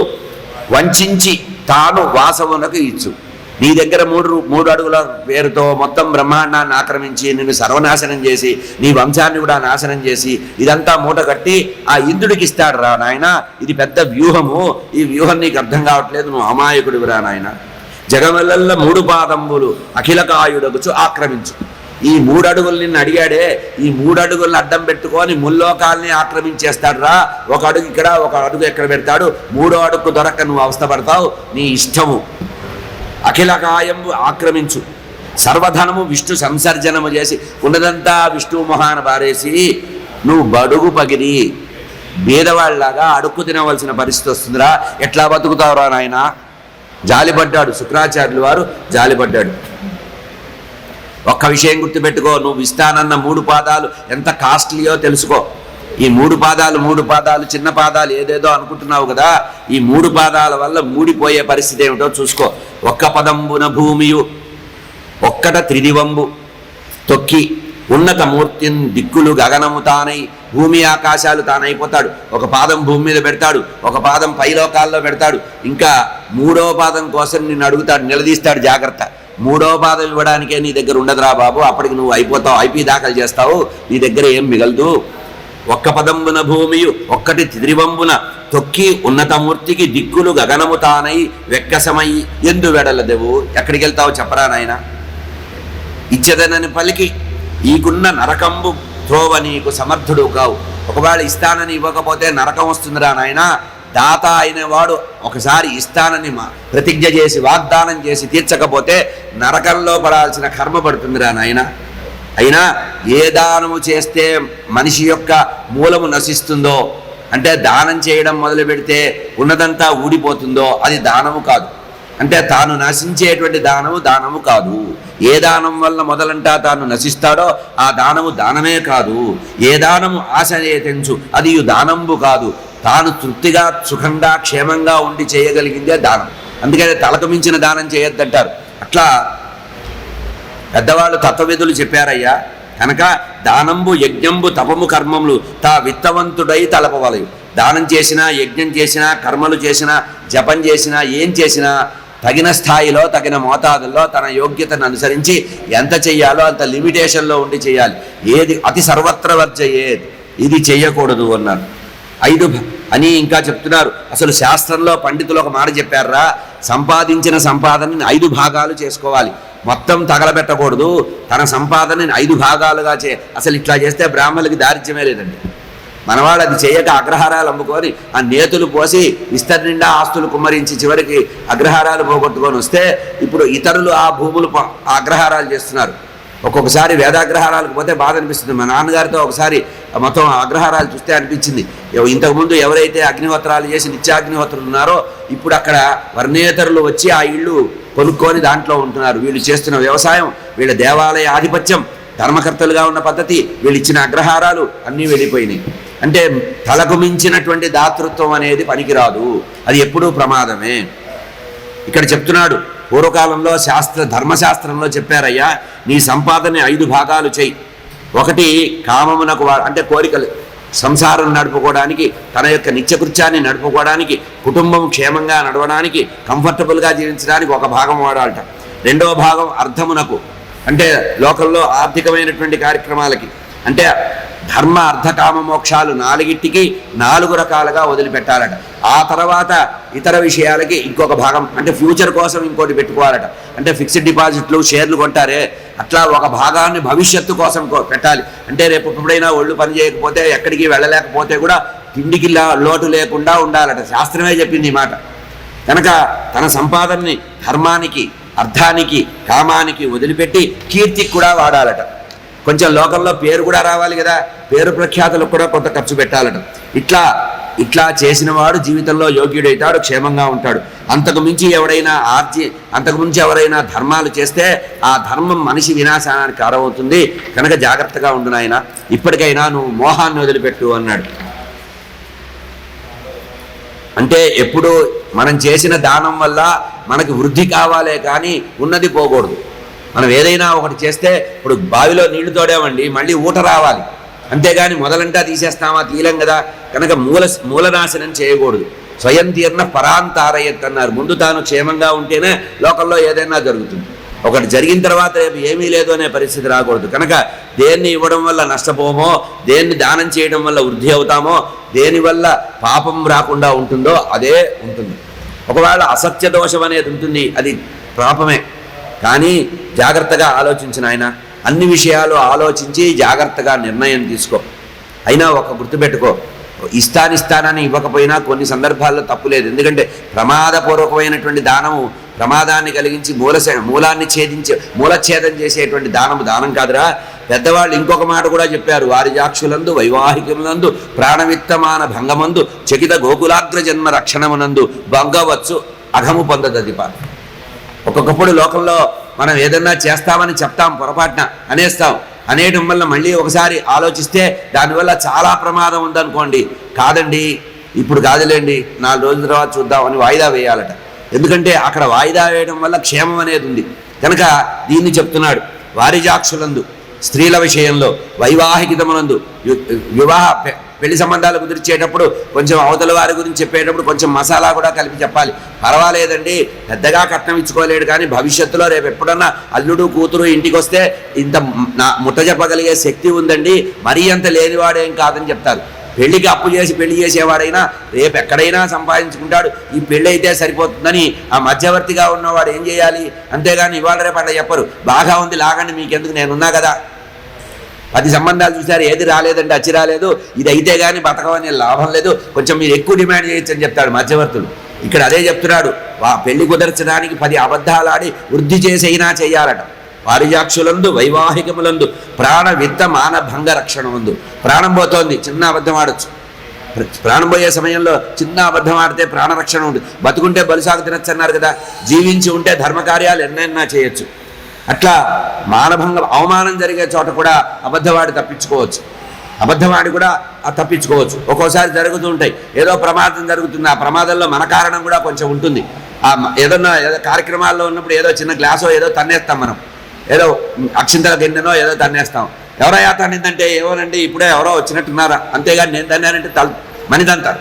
వంచించి తాను వాసవునకు ఇచ్చు. నీ దగ్గర 3 అడుగుల పేరుతో మొత్తం బ్రహ్మాండాన్ని ఆక్రమించి నిన్ను సర్వనాశనం చేసి, నీ వంశాన్ని కూడా నాశనం చేసి, ఇదంతా మూట కట్టి ఆ ఇంద్రుడికి ఇస్తాడు రా నాయన. ఇది పెద్ద వ్యూహము. ఈ వ్యూహం నీకు అర్థం కావట్లేదు, నువ్వు అమాయకుడివి రా నాయన. జగమెల్ల 3 పాదంబులు అఖిలకాయుడగుచు ఆక్రమించు. ఈ 3 అడుగులు నిన్ను అడిగాడే, ఈ 3 అడుగులను అడ్డం పెట్టుకొని ముల్లోకాల్ని ఆక్రమించేస్తాడు రా. ఒక అడుగు ఇక్కడ, ఒక అడుగు ఎక్కడ పెడతాడు. 3వ అడుగు దొరక్క నువ్వు అవస్థపడతావు. నీ ఇష్టము. అఖిలకాయంబు ఆక్రమించు, సర్వధనము విష్ణు సంసర్జనము చేసి ఉన్నదంతా విష్ణువు మొహాన బారేసి నువ్వు బడుగు పగిరి బీదవాళ్ళలాగా అడుక్కు తినవలసిన పరిస్థితి వస్తుందిరా. ఎట్లా బతుకుతావురా నాయన? జాలిపడ్డాడు శుక్రాచార్యులు వారు, జాలిపడ్డాడు. ఒక్క విషయం గుర్తుపెట్టుకో, నువ్వు ఇస్తానన్న 3 పాదాలు ఎంత కాస్ట్లీయో తెలుసుకో. ఈ 3 పాదాలు చిన్న పాదాలు ఏదేదో అనుకుంటున్నావు కదా, ఈ 3 పాదాల వల్ల మూడిపోయే పరిస్థితి ఏమిటో చూసుకో. ఒక్క పదంబున భూమియు ఒక్కట త్రిదివంబు తొక్కి ఉన్నత మూర్తిని దిక్కులు గగనము తానై, భూమి ఆకాశాలు తానైపోతాడు. ఒక పాదం భూమి మీద పెడతాడు, ఒక పాదం పైలోకాల్లో పెడతాడు. ఇంకా 3వ పాదం కోసం నిన్ను అడుగుతాడు, నిలదీస్తాడు. జాగ్రత్త, 3వ పాదం ఇవ్వడానికే నీ దగ్గర ఉండదురా బాబు. అప్పటికి నువ్వు అయిపోతావు, ఐపీ దాఖలు చేస్తావు, నీ దగ్గర ఏం మిగలదు. ఒక్క పదంబున భూమియు ఒక్కటి త్రివంబున తొక్కి ఉన్నతమూర్తికి దిక్కులు గగనము తానై వెక్కసమై ఎందు వెడలదెవు. ఎక్కడికి వెళ్తావు చెప్పరా నాయన? ఇచ్చదనని పలికి ఈకున్న నరకంబు త్రోవ నీకు సమర్థుడు కావు. ఒకవేళ ఇస్తానని ఇవ్వకపోతే నరకం వస్తుందిరా నాయన. దాత అయిన వాడు ఒకసారి ఇస్తానని ప్రతిజ్ఞ చేసి వాగ్దానం చేసి తీర్చకపోతే నరకంలో పడాల్సిన కర్మ పడుతుందిరా నాయన. అయినా ఏ దానము చేస్తే మనిషి యొక్క మూలము నశిస్తుందో, అంటే దానం చేయడం మొదలు పెడితే ఉన్నదంతా ఊడిపోతుందో అది దానము కాదు. అంటే తాను నశించేటువంటి దానము కాదు. ఏ దానం వల్ల మొదలంటా తాను నశిస్తాడో ఆ దానము దానమే కాదు. ఏ దానము ఆశనే తెంచు అది దానంబు కాదు. తాను తృప్తిగా సుఖంగా క్షేమంగా ఉండి చేయగలిగిందే దానం. అందుకని తలకు మించిన దానం చేయొద్దంటారు. అట్లా పెద్దవాళ్ళు తత్వవిధులు చెప్పారయ్యా. కనుక దానంబు యజ్ఞంబు తపము కర్మములు తా విత్తవంతుడై తలపవలయు. దానం చేసినా, యజ్ఞం చేసినా, కర్మలు చేసినా, జపం చేసినా, ఏం చేసినా తగిన స్థాయిలో తగిన మోతాదుల్లో తన యోగ్యతను అనుసరించి ఎంత చెయ్యాలో అంత లిమిటేషన్లో ఉండి చేయాలి. ఏది అతి సర్వత్ర వర్జయేది, ఇది చెయ్యకూడదు అన్నారు. 5 అని ఇంకా చెప్తున్నారు. అసలు శాస్త్రంలో పండితులు ఒక మాట చెప్పారా, సంపాదించిన సంపాదనని 5 భాగాలు చేసుకోవాలి. మొత్తం తగలబెట్టకూడదు. తన సంపాదనని 5 భాగాలుగా అసలు ఇట్లా చేస్తే బ్రాహ్మణులకి దారిద్ర్యమే లేదండి. మనవాడు అది చేయక అగ్రహారాలు అమ్ముకొని ఆ నేతులు పోసి విస్తరి నిండా ఆస్తులు కుమ్మరించి చివరికి అగ్రహారాలు పోగొట్టుకొని వస్తే ఇప్పుడు ఇతరులు ఆ భూములు అగ్రహారాలు చేస్తున్నారు. ఒక్కొక్కసారి వేదాగ్రహారాలకు పోతే బాధ అనిపిస్తుంది. మా నాన్నగారితో ఒకసారి మొత్తం అగ్రహారాలు చూస్తే అనిపించింది, ఇంతకుముందు ఎవరైతే అగ్నిహోత్రాలు చేసి నిత్యాగ్నిహోత్రులు ఉన్నారో ఇప్పుడు అక్కడ వర్ణేతరులు వచ్చి ఆ ఇళ్ళు కొనుక్కొని దాంట్లో ఉంటున్నారు. వీళ్ళు చేస్తున్న వ్యవసాయం, వీళ్ళ దేవాలయ ఆధిపత్యం, ధర్మకర్తలుగా ఉన్న పద్ధతి, వీళ్ళు ఇచ్చిన అగ్రహారాలు అన్నీ వెళ్ళిపోయినాయి. అంటే తలకు మించినటువంటి దాతృత్వం అనేది పనికిరాదు, అది ఎప్పుడూ ప్రమాదమే. ఇక్కడ చెప్తున్నాడు, పూర్వకాలంలో ధర్మశాస్త్రంలో చెప్పారయ్యా, నీ సంపాదన 5 భాగాలు చెయ్యి. 1 కామమునకు అంటే కోరికలు, సంసారం నడుపుకోవడానికి, తన యొక్క నిత్యకృత్యాన్ని నడుపుకోవడానికి, కుటుంబం క్షేమంగా నడవడానికి, కంఫర్టబుల్గా జీవించడానికి 1 భాగం వాడాలట. 2వ భాగం అర్థమునకు, అంటే లోకంలో ఆర్థికమైనటువంటి కార్యక్రమాలకి, అంటే ధర్మ అర్థ కామ మోక్షాలు 4టికి 4 రకాలుగా వదిలిపెట్టాలట. ఆ తర్వాత ఇతర విషయాలకి ఇంకొక భాగం, అంటే ఫ్యూచర్ కోసం ఇంకోటి పెట్టుకోవాలట. అంటే ఫిక్స్డ్ డిపాజిట్లు, షేర్లు కొంటారే అట్లా 1 భాగాన్ని భవిష్యత్తు కోసం పెట్టాలి. అంటే రేపు ఎప్పుడైనా ఒళ్ళు పని చేయకపోతే, ఎక్కడికి వెళ్ళలేకపోతే కూడా తిండికి లోటు లేకుండా ఉండాలట. శాస్త్రమే చెప్పింది ఈ మాట. కనుక తన సంపాదనని ధర్మానికి, అర్థానికి, కామానికి వదిలిపెట్టి కీర్తికి కూడా వాడాలట. కొంచెం లోకంలో పేరు కూడా రావాలి కదా, పేరు ప్రఖ్యాతులకు కూడా కొంత ఖర్చు పెట్టాలట. ఇట్లా చేసిన వాడు జీవితంలో యోగ్యుడైతాడు, క్షేమంగా ఉంటాడు. అంతకుమించి ఎవరైనా ధర్మాలు చేస్తే ఆ ధర్మం మనిషి వినాశానికి కారణమవుతుంది. కనుక జాగ్రత్తగా ఉండు నాయన, ఇప్పటికైనా నువ్వు మోహాన్ని వదిలిపెట్టు అన్నాడు. అంటే ఎప్పుడు మనం చేసిన దానం వల్ల మనకి వృద్ధి కావాలే కానీ ఉన్నది పోకూడదు. మనం ఏదైనా ఒకటి చేస్తే, ఇప్పుడు బావిలో నీళ్లు తోడామండి, మళ్ళీ ఊట రావాలి, అంతేగాని మొదలంటా తీసేస్తామా, తీలం కదా. కనుక మూలనాశనం చేయకూడదు. స్వయం తీర్ణ పరాంతారయత్ అన్నారు. ముందు తాను క్షేమంగా ఉంటేనే లోకంలో ఏదైనా జరుగుతుంది. ఒకటి జరిగిన తర్వాత రేపు ఏమీ లేదు అనే పరిస్థితి రాకూడదు. కనుక దేన్ని ఇవ్వడం వల్ల నష్టపోమో, దేన్ని దానం చేయడం వల్ల వృద్ధి అవుతామో, దేనివల్ల పాపం రాకుండా ఉంటుందో అదే ఉంటుంది. ఒకవేళ అసత్య దోషం అనేది ఉంటుంది, అది పాపమే. కానీ జాగ్రత్తగా ఆలోచించిన ఆయన, అన్ని విషయాలు ఆలోచించి జాగ్రత్తగా నిర్ణయం తీసుకో. అయినా ఒక గుర్తుపెట్టుకో, ఇస్తానని ఇవ్వకపోయినా కొన్ని సందర్భాల్లో తప్పులేదు. ఎందుకంటే ప్రమాదపూర్వకమైనటువంటి దానము ప్రమాదాన్ని కలిగించి మూలాన్ని మూలఛేదం చేసేటువంటి దానం కాదురా. పెద్దవాళ్ళు ఇంకొక మాట కూడా చెప్పారు, వారిజాక్షులందు వైవాహికములందు ప్రాణవిత్తమాన భంగమందు చకిత గోకులాగ్ర జన్మ రక్షణమునందు భంగవచ్చు అఘము పొందదదిప. ఒక్కొక్కప్పుడు లోకంలో మనం ఏదన్నా చేస్తామని చెప్తాం, పొరపాటున అనేయడం వల్ల మళ్ళీ ఒకసారి ఆలోచిస్తే దానివల్ల చాలా ప్రమాదం ఉందనుకోండి. కాదండి, ఇప్పుడు కాదులేండి, 4 రోజుల తర్వాత చూద్దామని వాయిదా వేయాలట. ఎందుకంటే అక్కడ వాయిదా వేయడం వల్ల క్షేమం అనేది ఉంది కనుక దీన్ని చెప్తున్నాడు. వారిజాక్షులందు స్త్రీల విషయంలో, వైవాహికతమునందు వివాహ పెళ్లి సంబంధాలు కుదిర్చేటప్పుడు కొంచెం అవతల వారి గురించి చెప్పేటప్పుడు కొంచెం మసాలా కూడా కలిపి చెప్పాలి. పర్వాలేదండి, పెద్దగా కట్నం ఇచ్చుకోలేడు, కానీ భవిష్యత్తులో రేపు ఎప్పుడన్నా అల్లుడు కూతురు ఇంటికి వస్తే ఇంత ముట్ట చెప్పగలిగే శక్తి ఉందండి, మరీ అంత లేనివాడేం కాదని చెప్తారు. పెళ్లికి అప్పు చేసి పెళ్లి చేసేవాడైనా రేపు ఎక్కడైనా సంపాదించుకుంటాడు, ఈ పెళ్ళి అయితే సరిపోతుందని ఆ మధ్యవర్తిగా ఉన్నవాడు ఏం చేయాలి? అంతేగాని ఇవాళ రేపు అట్లా చెప్పరు, బాగా ఉంది లాగండి మీకెందుకు నేనున్నా కదా. 10 సంబంధాలు చూశారు, ఏది రాలేదంటే అచ్చి రాలేదు, ఇది అయితే కానీ బతకమనే లాభం లేదు, కొంచెం మీరు ఎక్కువ డిమాండ్ చేయొచ్చు అని చెప్తాడు మధ్యవర్తులు. ఇక్కడ అదే చెప్తున్నాడు, పెళ్లి కుదర్చడానికి 10 అబద్ధాలాడి వృద్ధి చేసైనా చేయాలట. వారిజాక్షులందు వైవాహికములందు ప్రాణ విత్త మాన భంగ రక్షణ ఉంది. ప్రాణం పోతోంది, చిన్న అబద్ధం ఆడొచ్చు. ప్రాణం పోయే సమయంలో చిన్న అబద్ధం ఆడితే ప్రాణరక్షణ ఉంది. బతుకుంటే బలుసాగు తినచ్చు అన్నారు కదా, జీవించి ఉంటే ధర్మకార్యాలు ఎన్నైనా చేయొచ్చు. అట్లా మానభంగం, అవమానం జరిగే చోట కూడా అబద్ధవాడి తప్పించుకోవచ్చు. ఒక్కోసారి జరుగుతూ ఉంటాయి, ఏదో ప్రమాదం జరుగుతుంది, ఆ ప్రమాదంలో మన కారణం కూడా కొంచెం ఉంటుంది. ఏదో కార్యక్రమాల్లో ఉన్నప్పుడు ఏదో చిన్న గ్లాసో ఏదో తన్నేస్తాం, మనం ఏదో అక్షింతల గిన్నెనో ఏదో తన్నేస్తాం. ఎవరయ్యా తన్నిందంటే ఏమోనండి ఇప్పుడే ఎవరో వచ్చినట్టున్నారా, అంతేగాని నేను తన్నానంటే మనిదంటారు.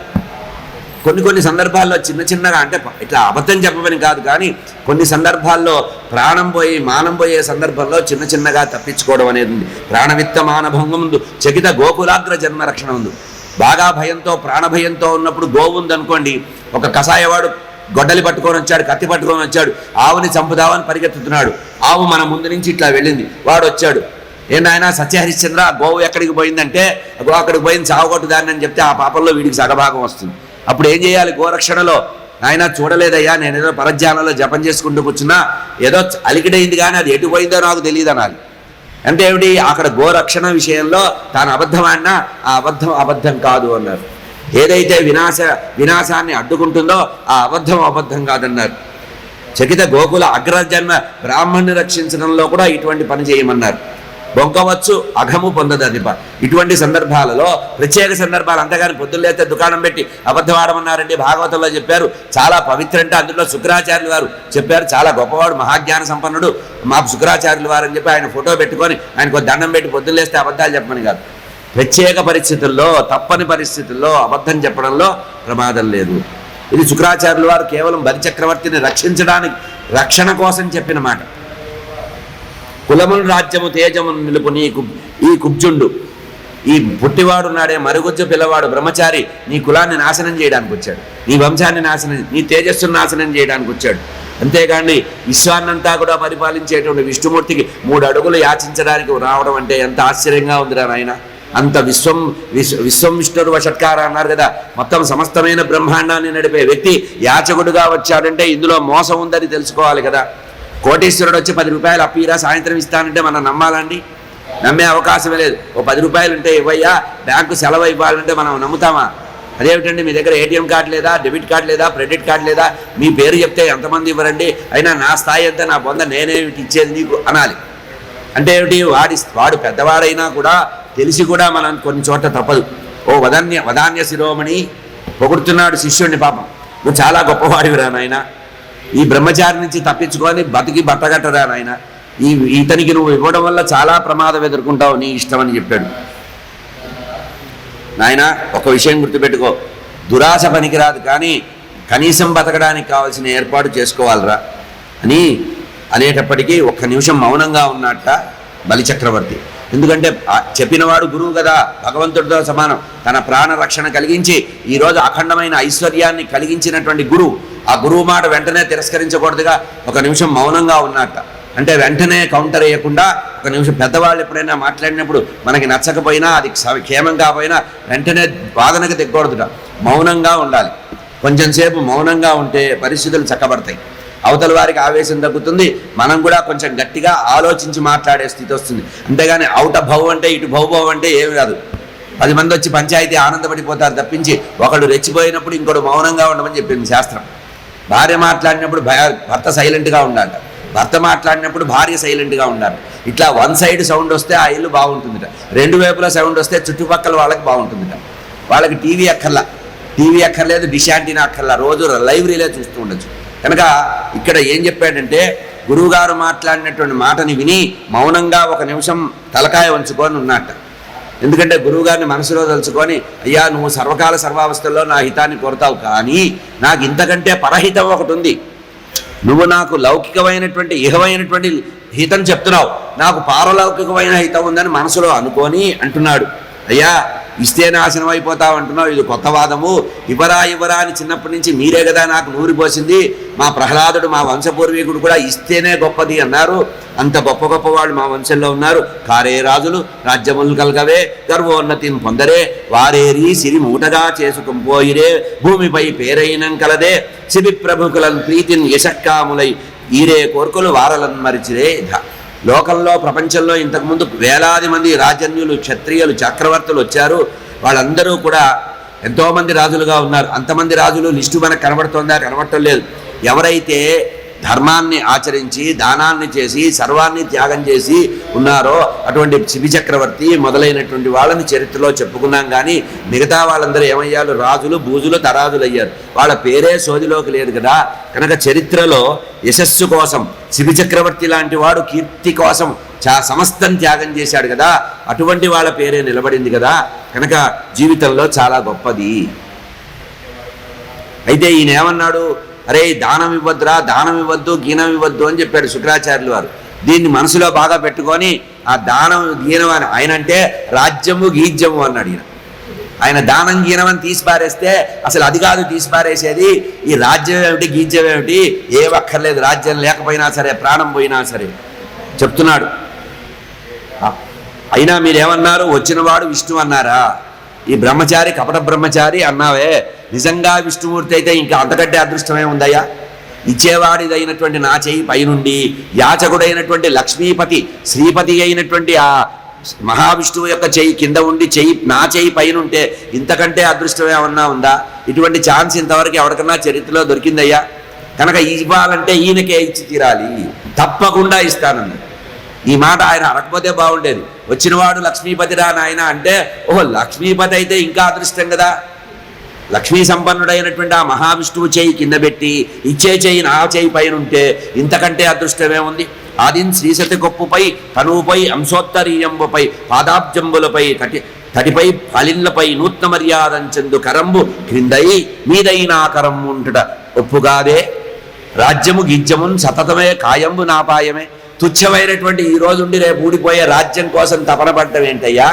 కొన్ని సందర్భాల్లో చిన్నగా, అంటే ఇట్లా అబద్ధం చెప్పమని కాదు, కానీ కొన్ని సందర్భాల్లో ప్రాణం పోయి మానం పోయే సందర్భంలో చిన్నగా తప్పించుకోవడం అనేది ఉంది. ప్రాణవిత్త మానభంగం ముందు చకిత గోకులాగ్ర జన్మ రక్షణ ఉంది. బాగా భయంతో ప్రాణభయంతో ఉన్నప్పుడు గోవు ఉందనుకోండి, ఒక కషాయవాడు గొడ్డలి పట్టుకొని వచ్చాడు, కత్తి పట్టుకొని వచ్చాడు, ఆవుని చంపుదామని పరిగెత్తుతున్నాడు. ఆవు మన ముందు నుంచి ఇట్లా వెళ్ళింది, వాడు వచ్చాడు, ఏంటైనా సత్యహరిశ్చంద్ర గోవు ఎక్కడికి పోయిందంటే అక్కడికి పోయింది, చావగొట్టు దాన్ని అని చెప్తే ఆ పాపంలో వీడికి సగభాగం వస్తుంది. అప్పుడు ఏం చేయాలి? గోరక్షణలో ఆయన చూడలేదయ్యా, నేను ఏదో పరధ్యానంలో జపం చేసుకుంటూ కూర్చున్నా, ఏదో అలికిడైంది కానీ అది ఎటు పోయిందో నాకు తెలియదు అనాలి. అంటే ఏమిటి? అక్కడ గోరక్షణ విషయంలో తాను అబద్ధం ఆడినా ఆ అబద్ధం కాదు అన్నారు. ఏదైతే వినాశాన్ని అడ్డుకుంటుందో ఆ అబద్ధం కాదన్నారు. చకిత గోకుల అగ్రజన్మ బ్రాహ్మణ్ణి రక్షించడంలో కూడా ఇటువంటి పని చేయమన్నారు. బొంకవచ్చు అఘము పొందదదిప. ఇటువంటి సందర్భాలలో ప్రత్యేక సందర్భాలు, అంతేగాని పొద్దులేస్తే దుకాణం పెట్టి అబద్ధం ఆడమన్నారండి భాగవతంలో చెప్పారు. చాలా పవిత్ర అంటే అందులో శుక్రాచార్యులు వారు చెప్పారు, చాలా గొప్పవాడు, మహాజ్ఞాన సంపన్నుడు మా శుక్రాచార్యులు వారు అని చెప్పి ఆయన ఫోటో పెట్టుకొని ఆయనకు దండం పెట్టి పొద్దులేస్తే అబద్ధాలు చెప్పమని కాదు. ప్రత్యేక పరిస్థితుల్లో, తప్పని పరిస్థితుల్లో అబద్ధం చెప్పడంలో ప్రమాదం లేదు. ఇది శుక్రాచార్యుల వారు కేవలం బలిచక్రవర్తిని రక్షించడానికి, రక్షణ కోసం చెప్పిన మాట. కులమును రాజ్యము తేజమును నిలుపు ఈ కుబ్జుండు, ఈ పుట్టివాడు నాడే మరుగుజ్జు పిల్లవాడు బ్రహ్మచారి నీ కులాన్ని నాశనం చేయడానికి వచ్చాడు, నీ వంశాన్ని నీ తేజస్సును నాశనం చేయడానికి వచ్చాడు. అంతేగాని విశ్వాన్నంతా కూడా పరిపాలించేటువంటి విష్ణుమూర్తికి 3 అడుగులు యాచించడానికి రావడం అంటే ఎంత ఆశ్చర్యంగా ఉందిరా నాయన. అంత విశ్వం విష్ణురు వషట్కార అన్నారు కదా, మొత్తం సమస్తమైన బ్రహ్మాండాన్ని నడిపే వ్యక్తి యాచకుడుగా వచ్చాడంటే ఇందులో మోసం ఉందని తెలుసుకోవాలి కదా. కోటీశ్వరుడు వచ్చి 10 రూపాయలు అప్పీరా సాయంత్రం ఇస్తానంటే మనం నమ్మాలండి? నమ్మే అవకాశమే లేదు. ఓ 10 రూపాయలు ఉంటే ఇవ్వయ్యా, బ్యాంకు సెలవు ఇవ్వాలంటే మనం నమ్ముతామా? అదేమిటండి మీ దగ్గర ఏటీఎం కార్డు లేదా, డెబిట్ కార్డు లేదా, క్రెడిట్ కార్డు లేదా, మీ పేరు చెప్తే ఎంతమంది ఇవ్వరండి, అయినా నా స్థాయి ఎంత, నా బొంద నేనేమిటి ఇచ్చేది నీకు అనాలి. అంటే ఏమిటి? వాడు పెద్దవాడైనా కూడా తెలిసి కూడా మనం కొన్ని చోట్ల తప్పదు. ఓ వదాన్య శిరోమణి పొగుడుతున్నాడు శిష్యుడిని, పాపం నువ్వు చాలా గొప్పవాడివిరా నాయన, ఈ బ్రహ్మచారి నుంచి తప్పించుకొని బట్టగట్టరా నాయన, ఇతనికి నువ్వు ఇవ్వడం వల్ల చాలా ప్రమాదం ఎదుర్కొంటావు, నీ ఇష్టం అని చెప్పాడు. నాయన ఒక విషయం గుర్తుపెట్టుకో, దురాశ పనికిరాదు, కానీ కనీసం బతకడానికి కావాల్సిన ఏర్పాటు చేసుకోవాలరా అని అనేటప్పటికీ 1 నిమిషం మౌనంగా ఉన్నట్ట బలిచక్రవర్తి. ఎందుకంటే చెప్పినవాడు గురువు కదా, భగవంతుడితో సమానం, తన ప్రాణ రక్షణ కలిగించి ఈరోజు అఖండమైన ఐశ్వర్యాన్ని కలిగించినటువంటి గురువు. ఆ గురువు మాట వెంటనే తిరస్కరించకూడదుగా. 1 నిమిషం మౌనంగా ఉన్నట్ట. అంటే వెంటనే కౌంటర్ వేయకుండా ఒక నిమిషం పెద్దవాళ్ళు ఎప్పుడైనా మాట్లాడినప్పుడు మనకి నచ్చకపోయినా అది క్షేమం కాకపోయినా వెంటనే వాదనకు దిగకూడదుట, మౌనంగా ఉండాలి. కొంచెం సేపు మౌనంగా ఉంటే పరిస్థితులు చక్కబడతాయి, అవతల వారికి ఆవేశం తగ్గుతుంది, మనం కూడా కొంచెం గట్టిగా ఆలోచించి మాట్లాడే స్థితి వస్తుంది. అంతేగాని అవుట భవ్ అంటే ఇటు భవ్ అంటే ఏమి కాదు. 10 మంది వచ్చి పంచాయతీ ఆనందపడిపోతారు తప్పించి ఒకడు రెచ్చిపోయినప్పుడు ఇంకోటి మౌనంగా ఉండమని చెప్పింది శాస్త్రం. భార్య మాట్లాడినప్పుడు భర్త సైలెంట్గా ఉండాలి, భర్త మాట్లాడినప్పుడు భార్య సైలెంట్గా ఉండాలి. ఇట్లా వన్ సైడ్ సౌండ్ వస్తే ఆ ఇల్లు బాగుంటుందిట, 2 వైపులా సౌండ్ వస్తే చుట్టుపక్కల వాళ్ళకి బాగుంటుందిట. వాళ్ళకి టీవీ అక్కర్లేదు, డిష్ యాంటీనా అక్కర్లా, రోజు లైవ్ రీలే చూస్తూ ఉండొచ్చు. కనుక ఇక్కడ ఏం చెప్పాడంటే గురువుగారు మాట్లాడినటువంటి మాటని విని మౌనంగా 1 నిమిషం తలకాయ ఉంచుకొని ఉన్నట్ట. ఎందుకంటే గురువుగారిని మనసులో తలుచుకొని, అయ్యా నువ్వు సర్వకాల సర్వావస్థల్లో నా హితాన్ని కోరుతావు, కానీ నాకు ఇంతకంటే పరహితం ఒకటి ఉంది. నువ్వు నాకు లౌకికమైనటువంటి ఇహమైనటువంటి హితం చెప్తున్నావు, నాకు పారలౌకికమైన హితం ఉందని మనసులో అనుకొని అంటున్నాడు. అయ్యా ఇస్తే నాశనం అయిపోతావు అంటున్నావు, ఇది కొత్త వాదము. ఇవరా అని చిన్నప్పటి నుంచి మీరే కదా నాకు నూరి పోసింది. మా ప్రహ్లాదుడు మా వంశపూర్వీకుడు కూడా ఇస్తేనే గొప్పది అన్నారు. అంత గొప్ప వాళ్ళు మా వంశంలో ఉన్నారు. కారే రాజులు రాజ్యములు కలగవే, గర్వోన్నతిని పొందరే, వారేరి సిరి మూటగా చేసుకుంపోయిరే, భూమిపై పేరైనం కలదే, శిబి ప్రముఖులను ప్రీతిని యశక్కాములై ఈరే కోర్కులు వారలను మరిచిరే. లోకంలో ప్రపంచంలో ఇంతకుముందు వేలాది మంది రాజన్యులు, క్షత్రియులు, చక్రవర్తులు వచ్చారు. వాళ్ళందరూ కూడా ఎంతోమంది రాజులుగా ఉన్నారు. అంతమంది రాజులు లిస్టు మనకు కనబడుతుందా? కనబడటం లేదు. ఎవరైతే ధర్మాన్ని ఆచరించి దానాన్ని చేసి సర్వాన్ని త్యాగం చేసి ఉన్నారో అటువంటి శిబి చక్రవర్తి మొదలైనటువంటి వాళ్ళని చరిత్రలో చెప్పుకున్నాం. కానీ మిగతా వాళ్ళందరూ ఏమయ్యారు? రాజులు, బూజులు, తరాజులు అయ్యారు. వాళ్ళ పేరే సోదిలోకి లేదు కదా. కనుక చరిత్రలో యశస్సు కోసం శిబి చక్రవర్తి లాంటి వాడు కీర్తి కోసం సమస్తం త్యాగం చేశాడు కదా, అటువంటి వాళ్ళ పేరే నిలబడింది కదా. కనుక జీవితంలో చాలా గొప్పది. అయితే ఈయన ఏమన్నాడు? అరే దానం ఇవ్వద్దురా, దానం ఇవ్వద్దు, గీనం ఇవ్వద్దు అని చెప్పాడు శుక్రాచార్యులు వారు. దీన్ని మనసులో బాగా పెట్టుకొని ఆ దానం గీనం అని ఆయన అంటే రాజ్యము గీజ్యము అన్నాడు. ఆయన దానం గీనం అని తీసి పారేస్తే అసలు అది కాదు తీసి పారేసేది. ఈ రాజ్యం ఏమిటి, గీజ్యం ఏమిటి, ఏ ఒక్కర్లేదు, రాజ్యం లేకపోయినా సరే, ప్రాణం పోయినా సరే చెప్తున్నాడు. అయినా మీరేమన్నారు? వచ్చినవాడు విష్ణు అన్నారా? ఈ బ్రహ్మచారి కపట బ్రహ్మచారి అన్నావే, నిజంగా విష్ణుమూర్తి అయితే ఇంకా అంతకంటే అదృష్టమే ఉందయ్యా. ఇచ్చేవాడిదైనటువంటి నా చేయి పైనుండి యాచకుడైనటువంటి లక్ష్మీపతి శ్రీపతి అయినటువంటి ఆ మహావిష్ణువు యొక్క చెయ్యి కింద ఉండి నా చెయ్యి పైనుంటే ఇంతకంటే అదృష్టం ఏమన్నా ఉందా? ఇటువంటి ఛాన్స్ ఇంతవరకు ఎవరికన్నా చరిత్రలో దొరికిందయ్యా. కనుక ఇవ్వాలంటే ఈయనకే ఇచ్చి తీరాలి, తప్పకుండా ఇస్తానన్నాడు. ఈ మాట ఆయన అనకపోతే బాగుండేది. వచ్చినవాడు లక్ష్మీపతి రా నాయన అంటే, ఓహో లక్ష్మీపతి అయితే ఇంకా అదృష్టం కదా. లక్ష్మీ సంపన్నుడైనటువంటి ఆ మహావిష్ణువు చేయి కింద పెట్టి ఇచ్చే చేయి నా చేయి పైన ఉంటే ఇంతకంటే అదృష్టమే ఉంది. ఆదిన్ శ్రీసతి కొప్పుపై తనువుపై అంశోత్తరీయంబుపై పాదాబ్జంబులపై తటిపై ఫలిన్లపై నూత్న మర్యాదంచెందు కరంబు క్రిందై మీదైనా కరం ఉంటుట ఒప్పుగాదే. రాజ్యము గిజ్యమున్ సతతమే కాయంబు నాపాయమే. తుచ్చమైనటువంటి ఈ రోజుండి రేపు ఊడిపోయే రాజ్యం కోసం తపన పడటం ఏంటయ్యా?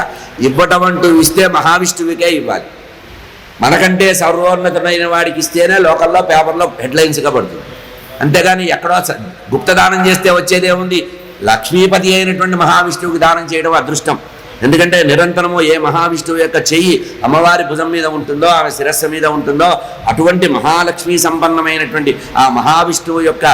ఇవ్వటం అంటూ ఇస్తే మహావిష్ణువుకే ఇవ్వాలి. మనకంటే సర్వోన్నతమైన వాడికి ఇస్తేనే లోకల్లో పేపర్లో హెడ్లైన్స్గా పడుతుంది. అంతేగాని ఎక్కడో గుప్తదానం చేస్తే వచ్చేదేముంది? లక్ష్మీపతి అయినటువంటి మహావిష్ణువుకి దానం చేయడం అదృష్టం. ఎందుకంటే నిరంతరము ఏ మహావిష్ణువు యొక్క చెయ్యి అమ్మవారి భుజం మీద ఉంటుందో, ఆమె శిరస్సు మీద ఉంటుందో, అటువంటి మహాలక్ష్మీ సంపన్నమైనటువంటి ఆ మహావిష్ణువు యొక్క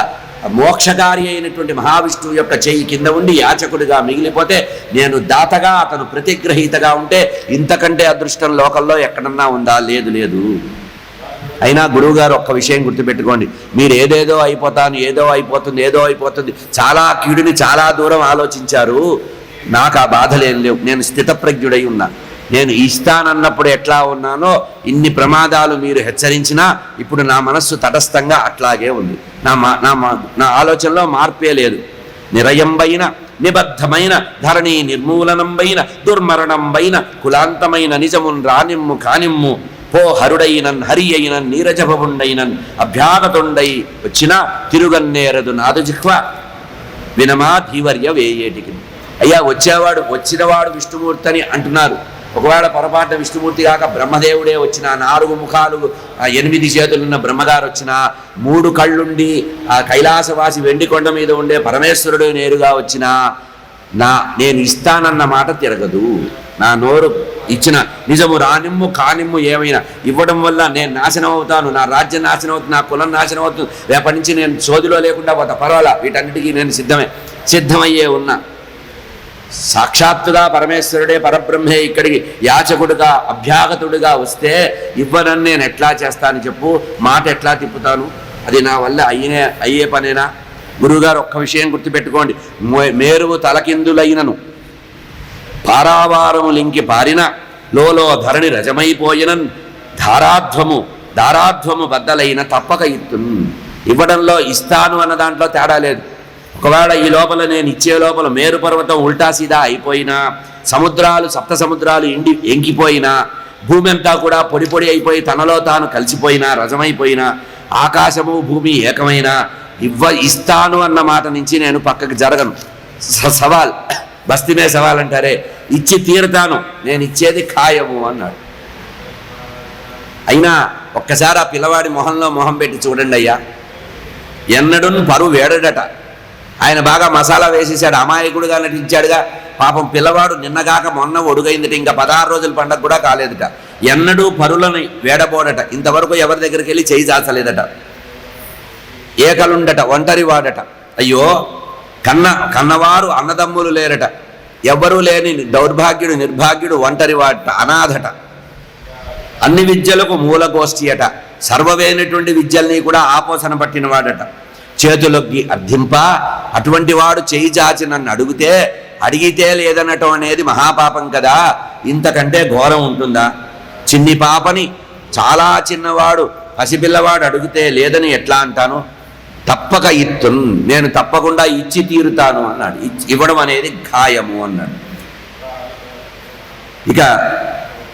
మోక్షకారి అయినటువంటి మహావిష్ణువు యొక్క చెయ్యి కింద ఉండి యాచకుడిగా మిగిలిపోతే, నేను దాతగా అతను ప్రతిగ్రహీతగా ఉంటే ఇంతకంటే అదృష్టం లోకల్లో ఎక్కడన్నా ఉందా? లేదు లేదు. అయినా గురువుగారు ఒక్క విషయం గుర్తుపెట్టుకోండి, మీరు ఏదో అయిపోతుంది చాలా కీడుని చాలా దూరం ఆలోచించారు. నాకు ఆ బాధలేం లేవు. నేను స్థితప్రజ్ఞుడై ఉన్నా. నేను ఇస్తానన్నప్పుడు ఎట్లా ఉన్నానో ఇన్ని ప్రమాదాలు మీరు హెచ్చరించినా ఇప్పుడు నా మనస్సు తటస్థంగా అట్లాగే ఉంది. నా ఆలోచనలో మార్పే లేదు. నిరయంబైన నిబద్ధమైన ధరణి నిర్మూలనంబైన దుర్మరణంబైన కులాంతమైన నిజమున్ రానిమ్ము కానిమ్ము పో హరుడైనన్ హరి అయినన్ నీరజభవుండైనన్ అభ్యాగతుండై వచ్చిన తిరుగన్నేరదు నాదు జిహ్వ వినమా ధీవర్య వేయేటికి. అయ్యా వచ్చినవాడు విష్ణుమూర్తి అని అంటున్నారు. ఒకవేళ పొరపాటు విష్ణుమూర్తి కాక బ్రహ్మదేవుడే వచ్చిన, 4 ముఖాలు 8 చేతులున్న బ్రహ్మగారు వచ్చిన, 3 కళ్ళుండి ఆ కైలాసవాసి వెండి కొండ మీద ఉండే పరమేశ్వరుడు నేరుగా వచ్చిన, నేను ఇస్తానన్న మాట తిరగదు. నా నోరు ఇచ్చిన నిజము రానిమ్ము కానిమ్ము ఏమైనా ఇవ్వడం వల్ల నేను నాశనం అవుతాను, నా రాజ్యం నాశనం అవుతుంది, నా కులం నాశనం అవుతుంది, రేపటి నుంచి నేను సోదిలో లేకుండా పోతా, పర్వాలా, వీటన్నిటికీ నేను సిద్ధమయ్యే ఉన్నా. సాక్షాత్తుగా పరమేశ్వరుడే పరబ్రహ్మే ఇక్కడికి యాచకుడుగా అభ్యాగతుడిగా వస్తే ఇవ్వనని నేను ఎట్లా చేస్తాను చెప్పు, మాట ఎట్లా తిప్పుతాను? అది నా వల్ల అయ్యే పనేనా? గురువుగారు ఒక్క విషయం గుర్తుపెట్టుకోండి, మేరువు తలకిందులైనను పారావారము లింకి పారిన లోలో ధరణి రజమైపోయినన్ దారాధ్వము బద్దలైన తప్పక ఇత్తున్. ఇవ్వడంలో ఇస్తాను అన్న దాంట్లో తేడా లేదు. ఒకవేళ ఈ లోపల నేను ఇచ్చే లోపల మేరు పర్వతం ఉల్టా సీదా అయిపోయినా, సముద్రాలు సప్త సముద్రాలు ఎంకిపోయినా, భూమి అంతా కూడా పొడి పొడి అయిపోయి తనలో తాను కలిసిపోయినా, రజమైపోయినా, ఆకాశము భూమి ఏకమైనా ఇస్తాను అన్న మాట నుంచి నేను పక్కకు జరగను. సవాల్, బస్తీమే సవాల్ అంటారే, ఇచ్చి తీరుతాను, నేను ఇచ్చేది ఖాయము అన్నాడు. అయినా ఒక్కసారి ఆ పిల్లవాడి మొహంలో మొహం పెట్టి చూడండి అయ్యా, ఎన్నడూ పరువు వేడడట. ఆయన బాగా మసాలా వేసేసాడు, అమాయకుడుగా నటించాడుగా. పాపం పిల్లవాడు నిన్నగాక మొన్న ఒడుగైందిట, ఇంకా 16 రోజుల పండగ కూడా కాలేదుట. ఎన్నడూ పరులని వేడబోడట, ఇంతవరకు ఎవరి దగ్గరికి వెళ్ళి చేయి చాచలేదట. ఏకలుండట, ఒంటరి వాడట. అయ్యో, కన్నవారు అన్నదమ్ములు లేరట, ఎవ్వరూ లేని దౌర్భాగ్యుడు, నిర్భాగ్యుడు, ఒంటరి వాడట, అనాథట. అన్ని విద్యలకు మూలగోష్ఠి అట, సర్వమైనటువంటి విద్యల్ని కూడా ఆపోసన పట్టిన వాడట. చేతులకి అర్థింప, అటువంటి వాడు చేయి చాచి నన్ను అడిగితే లేదనటం అనేది మహాపాపం కదా. ఇంతకంటే ఘోరం ఉంటుందా? చిన్ని పాపని, చాలా చిన్నవాడు పసిపిల్లవాడు అడిగితే లేదని ఎట్లా అంటాను? తప్పక ఇత్తున్, నేను తప్పకుండా ఇచ్చి తీరుతాను అన్నాడు. ఇవ్వడం అనేది ఖాయము అన్నాడు. ఇక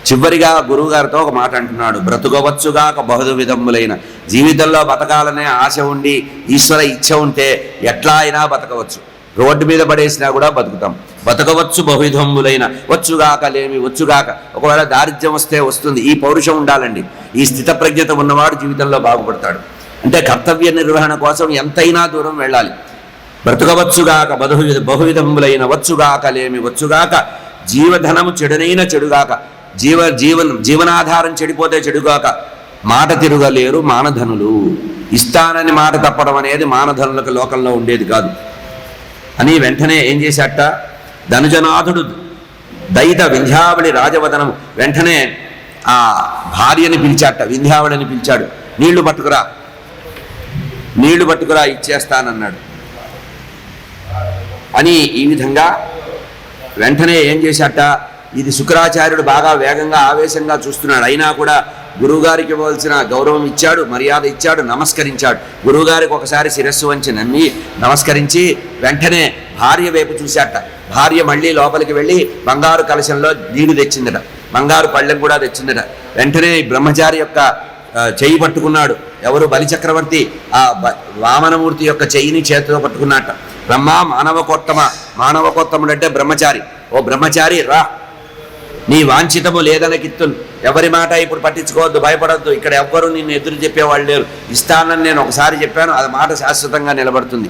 చివరిగా గురువుగారితో ఒక మాట అంటున్నాడు, బ్రతుకవచ్చుగాక బహు విధములైన. జీవితంలో బతకాలనే ఆశ ఉండి ఈశ్వర ఇచ్ఛ ఉంటే ఎట్లా అయినా బతకవచ్చు. రోడ్డు మీద పడేసినా కూడా బతుకుతాం. బతకవచ్చు బహువిధములైన, వచ్చుగాక లేమి వచ్చుగాక. ఒకవేళ దారిద్ర్యం వస్తే వస్తుంది, ఈ పౌరుషం ఉండాలండి. ఈ స్థితప్రజ్ఞత ఉన్నవాడు జీవితంలో బాగుపడతాడు. అంటే కర్తవ్య నిర్వహణ కోసం ఎంతైనా దూరం వెళ్ళాలి. బ్రతుకవచ్చుగాక బహువిధములైన, వచ్చుగాక లేమి వచ్చుగాక. జీవధనము చెడునైన చెడుగాక, జీవనాధారం చెడిపోతే చెడుగాక. మాట తిరగలేరు మానధనులు. ఇస్తానని మాట తప్పడం అనేది మానధనులకు లోకంలో ఉండేది కాదు అని వెంటనే ఏం చేశాట, ధనుజనాథుడు దయిత వింధ్యావళి రాజవదనం వెంటనే ఆ భార్యని పిలిచాట, వింధ్యావళిని పిలిచాడు. నీళ్లు పట్టుకురా ఇచ్చేస్తానన్నాడు అని. ఈ విధంగా వెంటనే ఏం చేశాట, ఇది శుక్రాచార్యుడు బాగా వేగంగా ఆవేశంగా చూస్తున్నాడు. అయినా కూడా గురువుగారికి ఇవ్వాల్సిన గౌరవం ఇచ్చాడు, మర్యాద ఇచ్చాడు, నమస్కరించాడు. గురువుగారికి ఒకసారి శిరస్సు వంచి నమ్మి నమస్కరించి వెంటనే భార్య వైపు చూశాట. భార్య మళ్ళీ లోపలికి వెళ్ళి బంగారు కలశంలో నీరు తెచ్చిందట, బంగారు పళ్ళెం కూడా తెచ్చిందట. వెంటనే బ్రహ్మచారి యొక్క చెయ్యి పట్టుకున్నాడు. ఎవరు? బలిచక్రవర్తి ఆ వామనమూర్తి యొక్క చెయ్యిని చేతిలో పట్టుకున్నట్ట. బ్రహ్మ మానవకోత్తముడు అంటే బ్రహ్మచారి. ఓ బ్రహ్మచారి రా, నీ వాంఛితము లేదనకిత్తును. ఎవరి మాట ఇప్పుడు పట్టించుకోవద్దు, భయపడద్దు. ఇక్కడ ఎవ్వరూ నిన్ను ఎదురు చెప్పేవాళ్ళు లేరు. ఇస్తానని నేను ఒకసారి చెప్పాను, అది మాట శాశ్వతంగా నిలబడుతుంది.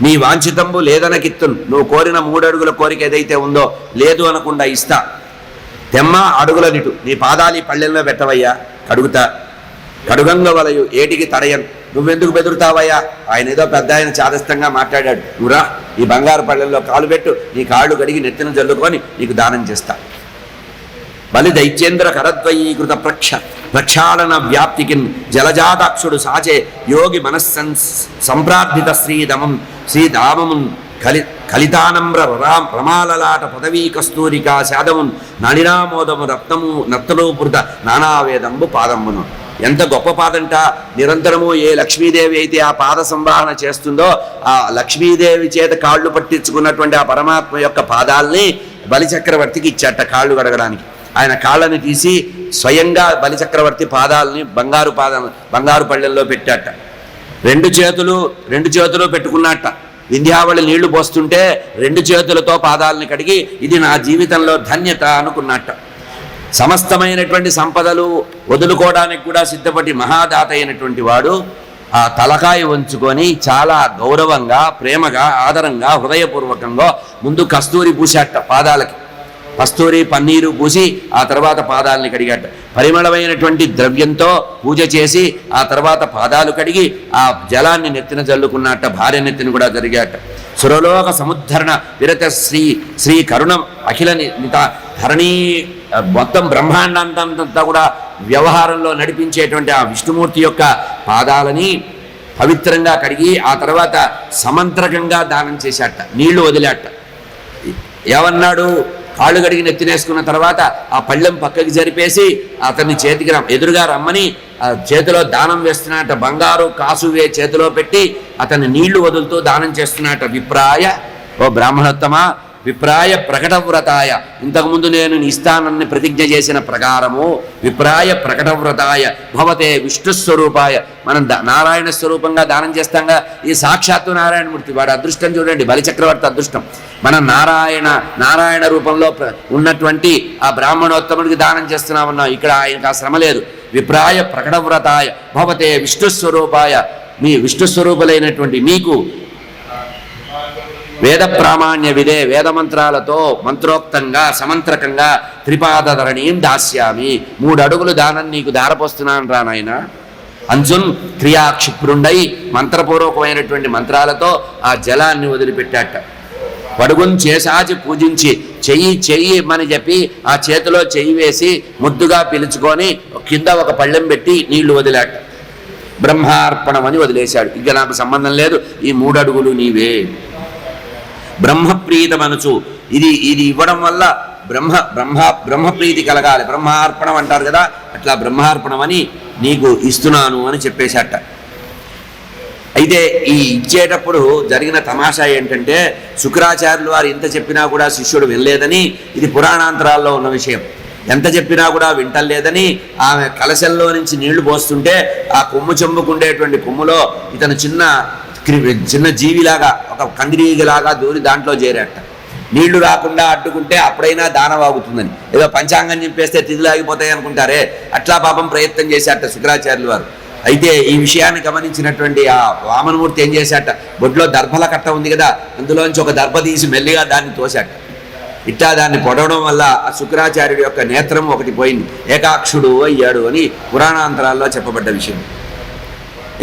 నీ వాంఛితంబు లేదనకిత్తును. నువ్వు కోరిన 3 అడుగుల కోరిక ఏదైతే ఉందో లేదు అనకుండా ఇస్తా. తెమ్మ అడుగుల నిటు, నీ పాదాలు ఈ పళ్ళెల్లో పెట్టవయ్యా, కడుగంగ వలయు ఏటికి తడయను. నువ్వెందుకు బెదురుతావయ్యా? ఆయన ఏదో పెద్ద ఆయన చాదస్తంగా మాట్లాడాడు. నువ్వురా, ఈ బంగారు పళ్ళెల్లో కాలు పెట్టు, నీ కాళ్ళు కడిగి నెత్తిన జల్లుకొని నీకు దానం చేస్తా. బలి దైత్యేంద్ర కరద్వయీకృత ప్రక్షాళన వ్యాప్తికి జలజాతాక్షుడు సాచే యోగి సంప్రార్థిత శ్రీధామము కలితానమ్ర రమాలలాట పదవీ కస్తూరికా శాదమున్ నళినామోదము నత్తలో పురత నానావేదంబు పాదమ్మును. ఎంత గొప్ప పాదంట! నిరంతరము ఏ లక్ష్మీదేవి అయితే ఆ పాద సంవాహన చేస్తుందో ఆ లక్ష్మీదేవి చేత కాళ్ళు పట్టించుకున్నటువంటి ఆ పరమాత్మ యొక్క పాదాలని బలిచక్రవర్తికి ఇచ్చాట కాళ్ళు కడగడానికి. ఆయన కాళ్ళని తీసి స్వయంగా బలిచక్రవర్తి పాదాలని బంగారు పళ్ళెల్లో పెట్టాట. రెండు చేతులు పెట్టుకున్నట్ట. వింధ్యావళి నీళ్లు పోస్తుంటే 2 చేతులతో పాదాలని కడిగి ఇది నా జీవితంలో ధన్యత అనుకున్నట్ట. సమస్తమైనటువంటి సంపదలు వదులుకోవడానికి కూడా సిద్ధపడి మహాదాత అయినటువంటి వాడు ఆ తలకాయ ఉంచుకొని చాలా గౌరవంగా, ప్రేమగా, ఆదరంగా, హృదయపూర్వకంగా ముందు కస్తూరి పూసేట పాదాలకి, కస్తూరి పన్నీరు పూసి ఆ తర్వాత పాదాలని కడిగాట. పరిమళమైనటువంటి ద్రవ్యంతో పూజ చేసి ఆ తర్వాత పాదాలు కడిగి ఆ జలాన్ని నెత్తిన జల్లుకున్నట్ట. భార్య నెత్తిన కూడా జరిగాట. సురలోక సముద్ధరణ విరత శ్రీ కరుణం అఖిల నిత ధరణీ మొత్తం బ్రహ్మాండాంతంతా కూడా వ్యవహారంలో నడిపించేటువంటి ఆ విష్ణుమూర్తి యొక్క పాదాలని పవిత్రంగా కడిగి ఆ తర్వాత సమంత్రకంగా దానం చేశాట. నీళ్లు వదిలాట. ఏమన్నాడు? కాళ్ళు కడిగి నెత్తినేసుకున్న తర్వాత ఆ పళ్ళెం పక్కకి జరిపేసి అతన్ని చేతికి ఎదురుగా రమ్మని ఆ చేతిలో దానం వేస్తున్నట్ట. బంగారు కాసువే చేతిలో పెట్టి అతన్ని నీళ్లు వదులుతూ దానం చేస్తున్నట్ట. విప్రాయ, ఓ బ్రాహ్మణోత్తమ, విప్రాయ ప్రకటవ్రతాయ, ఇంతకుముందు నేను ఇస్తానని ప్రతిజ్ఞ చేసిన ప్రకారము విప్రాయ ప్రకటవ్రతాయ భవతే విష్ణుస్వరూపాయ. మనం నారాయణ స్వరూపంగా దానం చేస్తాంగా, ఈ సాక్షాత్తు నారాయణమూర్తి. వాడు అదృష్టం చూడండి, బలిచక్రవర్తి అదృష్టం. మనం నారాయణ రూపంలో ఉన్నటువంటి ఆ బ్రాహ్మణోత్తముడికి దానం చేస్తున్నామన్నాం. ఇక్కడ ఆయనకు ఆ శ్రమ లేదు. విప్రాయ ప్రకటవ్రతాయ భవతే విష్ణుస్వరూపాయ, మీ విష్ణుస్వరూపులైనటువంటి మీకు వేద ప్రామాణ్య విదే, వేదమంత్రాలతో మంత్రోక్తంగా సమంత్రకంగా త్రిపాదధరణీం దాస్యామి, 3 అడుగులు దానం నీకు దారపోస్తున్నాను రా నాయన. అంజున్ క్రియాక్షిప్రుండై మంత్రపూర్వకమైనటువంటి మంత్రాలతో ఆ జలాన్ని వదిలిపెట్టాట. పడుగుని చేసాచి పూజించి చెయ్యి అని చెప్పి ఆ చేతిలో చెయ్యి వేసి ముద్దుగా పిలుచుకొని కింద ఒక పళ్ళెం పెట్టి నీళ్లు వదిలాట. బ్రహ్మార్పణం అని వదిలేశాడు. ఇక నాకు సంబంధం లేదు, ఈ 3 అడుగులు నీవే. బ్రహ్మప్రీత మనసు, ఇది ఇవ్వడం వల్ల బ్రహ్మప్రీతి కలగాలి. బ్రహ్మార్పణం అంటారు కదా, అట్లా బ్రహ్మార్పణం అని నీకు ఇస్తున్నాను అని చెప్పేశాట. అయితే ఈ ఇచ్చేటప్పుడు జరిగిన తమాషా ఏంటంటే, శుక్రాచార్యులు వారు ఎంత చెప్పినా కూడా శిష్యుడు వినలేదని, ఇది పురాణాంతరాల్లో ఉన్న విషయం. ఎంత చెప్పినా కూడా వింటలేదని ఆమె కలశంలో నుంచి నీళ్లు పోస్తుంటే ఆ కొమ్ము చెంబుకుండేటువంటి కొమ్ములో ఇతను చిన్న జీవిలాగా, ఒక కందిరీగలాగా దూరి దాంట్లో చేరాట. నీళ్లు రాకుండా అడ్డుకుంటే అప్పుడైనా దానవాగుతుందని, ఏదో పంచాంగం చెప్పేస్తే తిథులాగిపోతాయి అనుకుంటారే, అట్లా పాపం ప్రయత్నం చేశాట శుక్రాచార్యులు వారు. అయితే ఈ విషయాన్ని గమనించినటువంటి ఆ వామనమూర్తి ఏం చేశాట, బొడ్లో దర్భల కట్ట ఉంది కదా, అందులోంచి ఒక దర్భ తీసి మెల్లిగా దాన్ని తోశాట. ఇట్లా దాన్ని పొడవడం వల్ల ఆ శుక్రాచార్యుడి యొక్క నేత్రం ఒకటి పోయింది, ఏకాక్షుడు అయ్యాడు అని పురాణాంతరాల్లో చెప్పబడ్డ విషయం.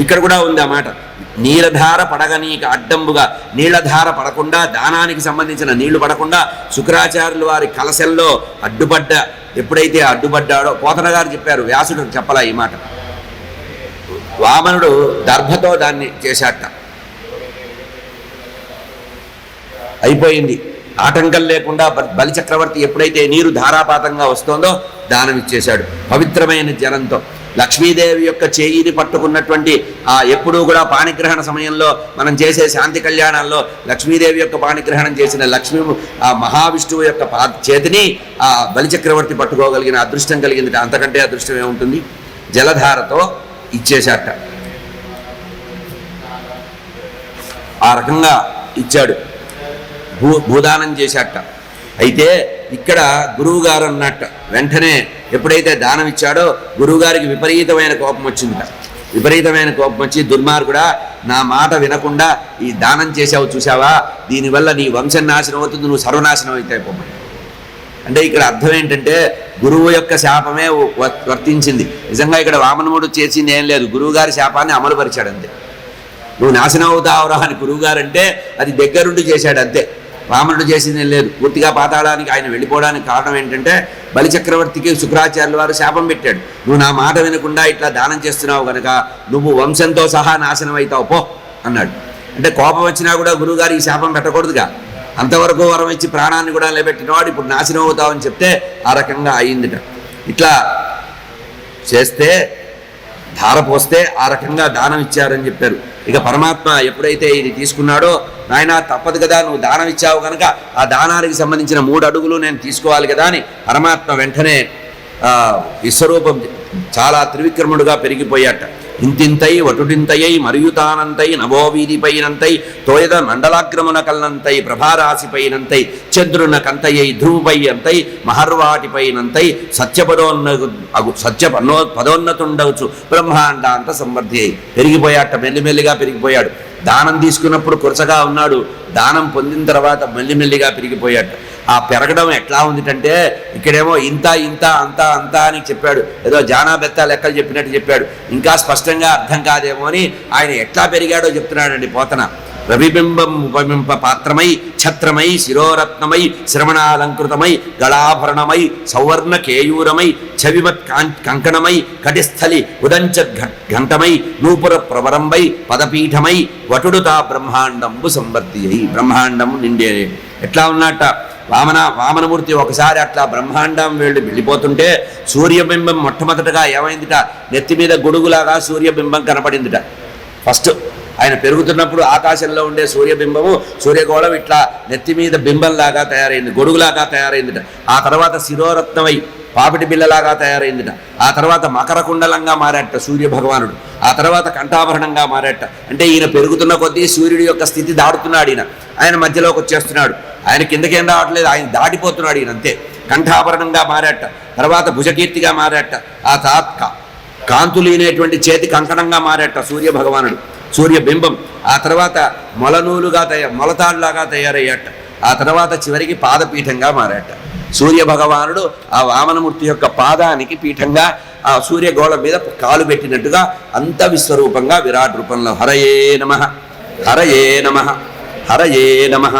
ఇక్కడ కూడా ఉంది ఆ మాట. నీలధార పడగనీక అడ్డంబుగా, నీళ్లధార పడకుండా, దానానికి సంబంధించిన నీళ్లు పడకుండా శుక్రాచార్యులు వారి కలశంలో ఎప్పుడైతే అడ్డుపడ్డాడో, పోతన గారు చెప్పారు, వ్యాసుడు చెప్పలా ఈ మాట. వామనుడు దర్భతో దాన్ని చేశాట. అయిపోయింది, ఆటంకం లేకుండా బలిచక్రవర్తి ఎప్పుడైతే నీరు ధారాపాతంగా వస్తుందో దానం ఇచ్చేశాడు పవిత్రమైన జలంతో. లక్ష్మీదేవి యొక్క చేయిని పట్టుకున్నటువంటి ఎప్పుడూ కూడా పాణిగ్రహణ సమయంలో మనం చేసే శాంతి కళ్యాణాల్లో లక్ష్మీదేవి యొక్క పాణిగ్రహణం చేసిన లక్ష్మీ ఆ మహావిష్ణువు యొక్క చేతిని ఆ బలిచక్రవర్తి పట్టుకోగలిగిన అదృష్టం కలిగింది. అంతకంటే అదృష్టం ఏముంటుంది? జలధారతో ఇచ్చేశాట. ఆ రకంగా ఇచ్చాడు, భూదానం చేశాట. అయితే ఇక్కడ గురువుగారు అన్నట్ట, వెంటనే ఎప్పుడైతే దానం ఇచ్చాడో గురువుగారికి విపరీతమైన కోపం వచ్చిందిట. విపరీతమైన కోపం వచ్చి, దుర్మార్గుడా, నా మాట వినకుండా ఈ దానం చేసావు చూసావా, దీనివల్ల నీ వంశం నాశనం అవుతుంది, నువ్వు సర్వనాశనం అయితే పోమని. అంటే ఇక్కడ అర్థం ఏంటంటే, గురువు యొక్క శాపమే వర్తించింది. నిజంగా ఇక్కడ వామనముడు చేసింది ఏం లేదు, గురువుగారి శాపాన్ని అమలుపరిచాడు అంతే. నువ్వు నాశనం అవుతావురా అని గురువుగారు అంటే అది దగ్గరుండి చేశాడు అంతే. వామనుడు చేసింది లేదు. పూర్తిగా పాతాళానికి ఆయన వెళ్ళిపోవడానికి కారణం ఏంటంటే, బలిచక్రవర్తికి శుక్రాచార్యుల వారు శాపం పెట్టాడు. నువ్వు నా మాట వినకుండా ఇట్లా దానం చేస్తున్నావు కనుక నువ్వు వంశంతో సహా నాశనం అవుతావు పో అన్నాడు. అంటే కోపం వచ్చినా కూడా గురువుగారు ఈ శాపం పెట్టకూడదుగా. అంతవరకు వరం ఇచ్చి ప్రాణాన్ని కూడా నిలబెట్టినవాడు ఇప్పుడు నాశనం అవుతావని చెప్తే ఆ రకంగా అయిందిట. ఇట్లా చేస్తే ధారపోస్తే ఆ రకంగా దానం ఇచ్చారని చెప్పారు. ఇక పరమాత్మ ఎప్పుడైతే ఇది తీసుకున్నాడో, నాయన తప్పదు కదా, నువ్వు దానం ఇచ్చావు కనుక ఆ దానానికి సంబంధించిన 3 అడుగులు నేను తీసుకోవాలి కదా అని పరమాత్మ వెంటనే విశ్వరూపం చాలా త్రివిక్రముడుగా పెరిగిపోయాట. ఇంతింతై వటుడింతయై మరియుతానంతై నవోవీధిపైనంతై తోయద మండలాగ్రమున కల్నంతై ప్రభారాశిపైనంతై చంద్రున కంతయై ధ్రువుపై అంతై మహర్వాటిపైనంతై పదోన్నతుండవచ్చు బ్రహ్మాండాంత సంవర్ధి అయి పెరిగిపోయాట, మెల్లిమెల్లిగా పెరిగిపోయాడు. దానం తీసుకున్నప్పుడు కురసగా ఉన్నాడు, దానం పొందిన తర్వాత మెల్లిమెల్లిగా పెరిగిపోయాడు. ఆ పెరగడం ఎట్లా ఉందిటంటే ఇక్కడేమో ఇంత ఇంత అంత అంత అని చెప్పాడు, ఏదో జానా బెత్త లెక్కలు చెప్పినట్టు చెప్పాడు. ఇంకా స్పష్టంగా అర్థం కాదేమో అని ఆయన ఎట్లా పెరిగాడో చెప్తున్నాడండి పోతన. రవిబింబం ఉపబింబ పాత్రమై ఛత్రమై శిరోరత్నమై శ్రవణాలంకృతమై గళాభరణమై సౌవర్ణ కేయూరమై చవిమత్ కంకణమై కటిస్థలి ఉదంచ ఘంటమై నూపుర ప్రవరంబై పదపీఠమై వటుడుతా బ్రహ్మాండంబు సంవర్తి అయి బ్రహ్మాండము నిండే. ఎట్లా ఉన్నట్ట వామనమూర్తి ఒకసారి అట్లా బ్రహ్మాండం వెళ్ళిపోతుంటే సూర్యబింబం మొట్టమొదటగా ఏమైందిట, నెత్తి మీద గొడుగులాగా సూర్యబింబం కనపడిందిట. ఫస్ట్ ఆయన పెరుగుతున్నప్పుడు ఆకాశంలో ఉండే సూర్యబింబము సూర్యగోళం ఇట్లా నెత్తి మీద బింబంలాగా తయారైంది, గొడుగులాగా తయారైందిట. ఆ తర్వాత శిరోరత్నమై పాపిటి బిల్లలాగా తయారైందిట. ఆ తర్వాత మకర కుండలంగా మారాట సూర్య భగవానుడు. ఆ తర్వాత కంఠాభరణంగా మారాట. అంటే ఈయన పెరుగుతున్న కొద్దీ సూర్యుడి యొక్క స్థితి దాడుతున్నాడు. ఆయన మధ్యలోకి వచ్చేస్తున్నాడు. ఆయన కిందకేం రావట్లేదు, ఆయన దాటిపోతున్నాడు ఈయన అంతే. కంఠాభరణంగా మారాట, తర్వాత భుజకీర్తిగా మారాట, ఆ తర్వాత కాంతులీనేటువంటి చేతి కంకణంగా మారాట సూర్య భగవానుడు, సూర్యబింబం. ఆ తర్వాత మొలనూలుగా మొలతాడులాగా తయారయ్యాట. ఆ తర్వాత చివరికి పాదపీఠంగా మారాట. సూర్య భగవానుడు ఆ వామనమూర్తి యొక్క పాదానికి పీఠంగా ఆ సూర్యగోళం మీద కాలు పెట్టినట్టుగా అంత విశ్వరూపంగా విరాట్ రూపంలో హరయే నమః హరయే నమః హరయే నమః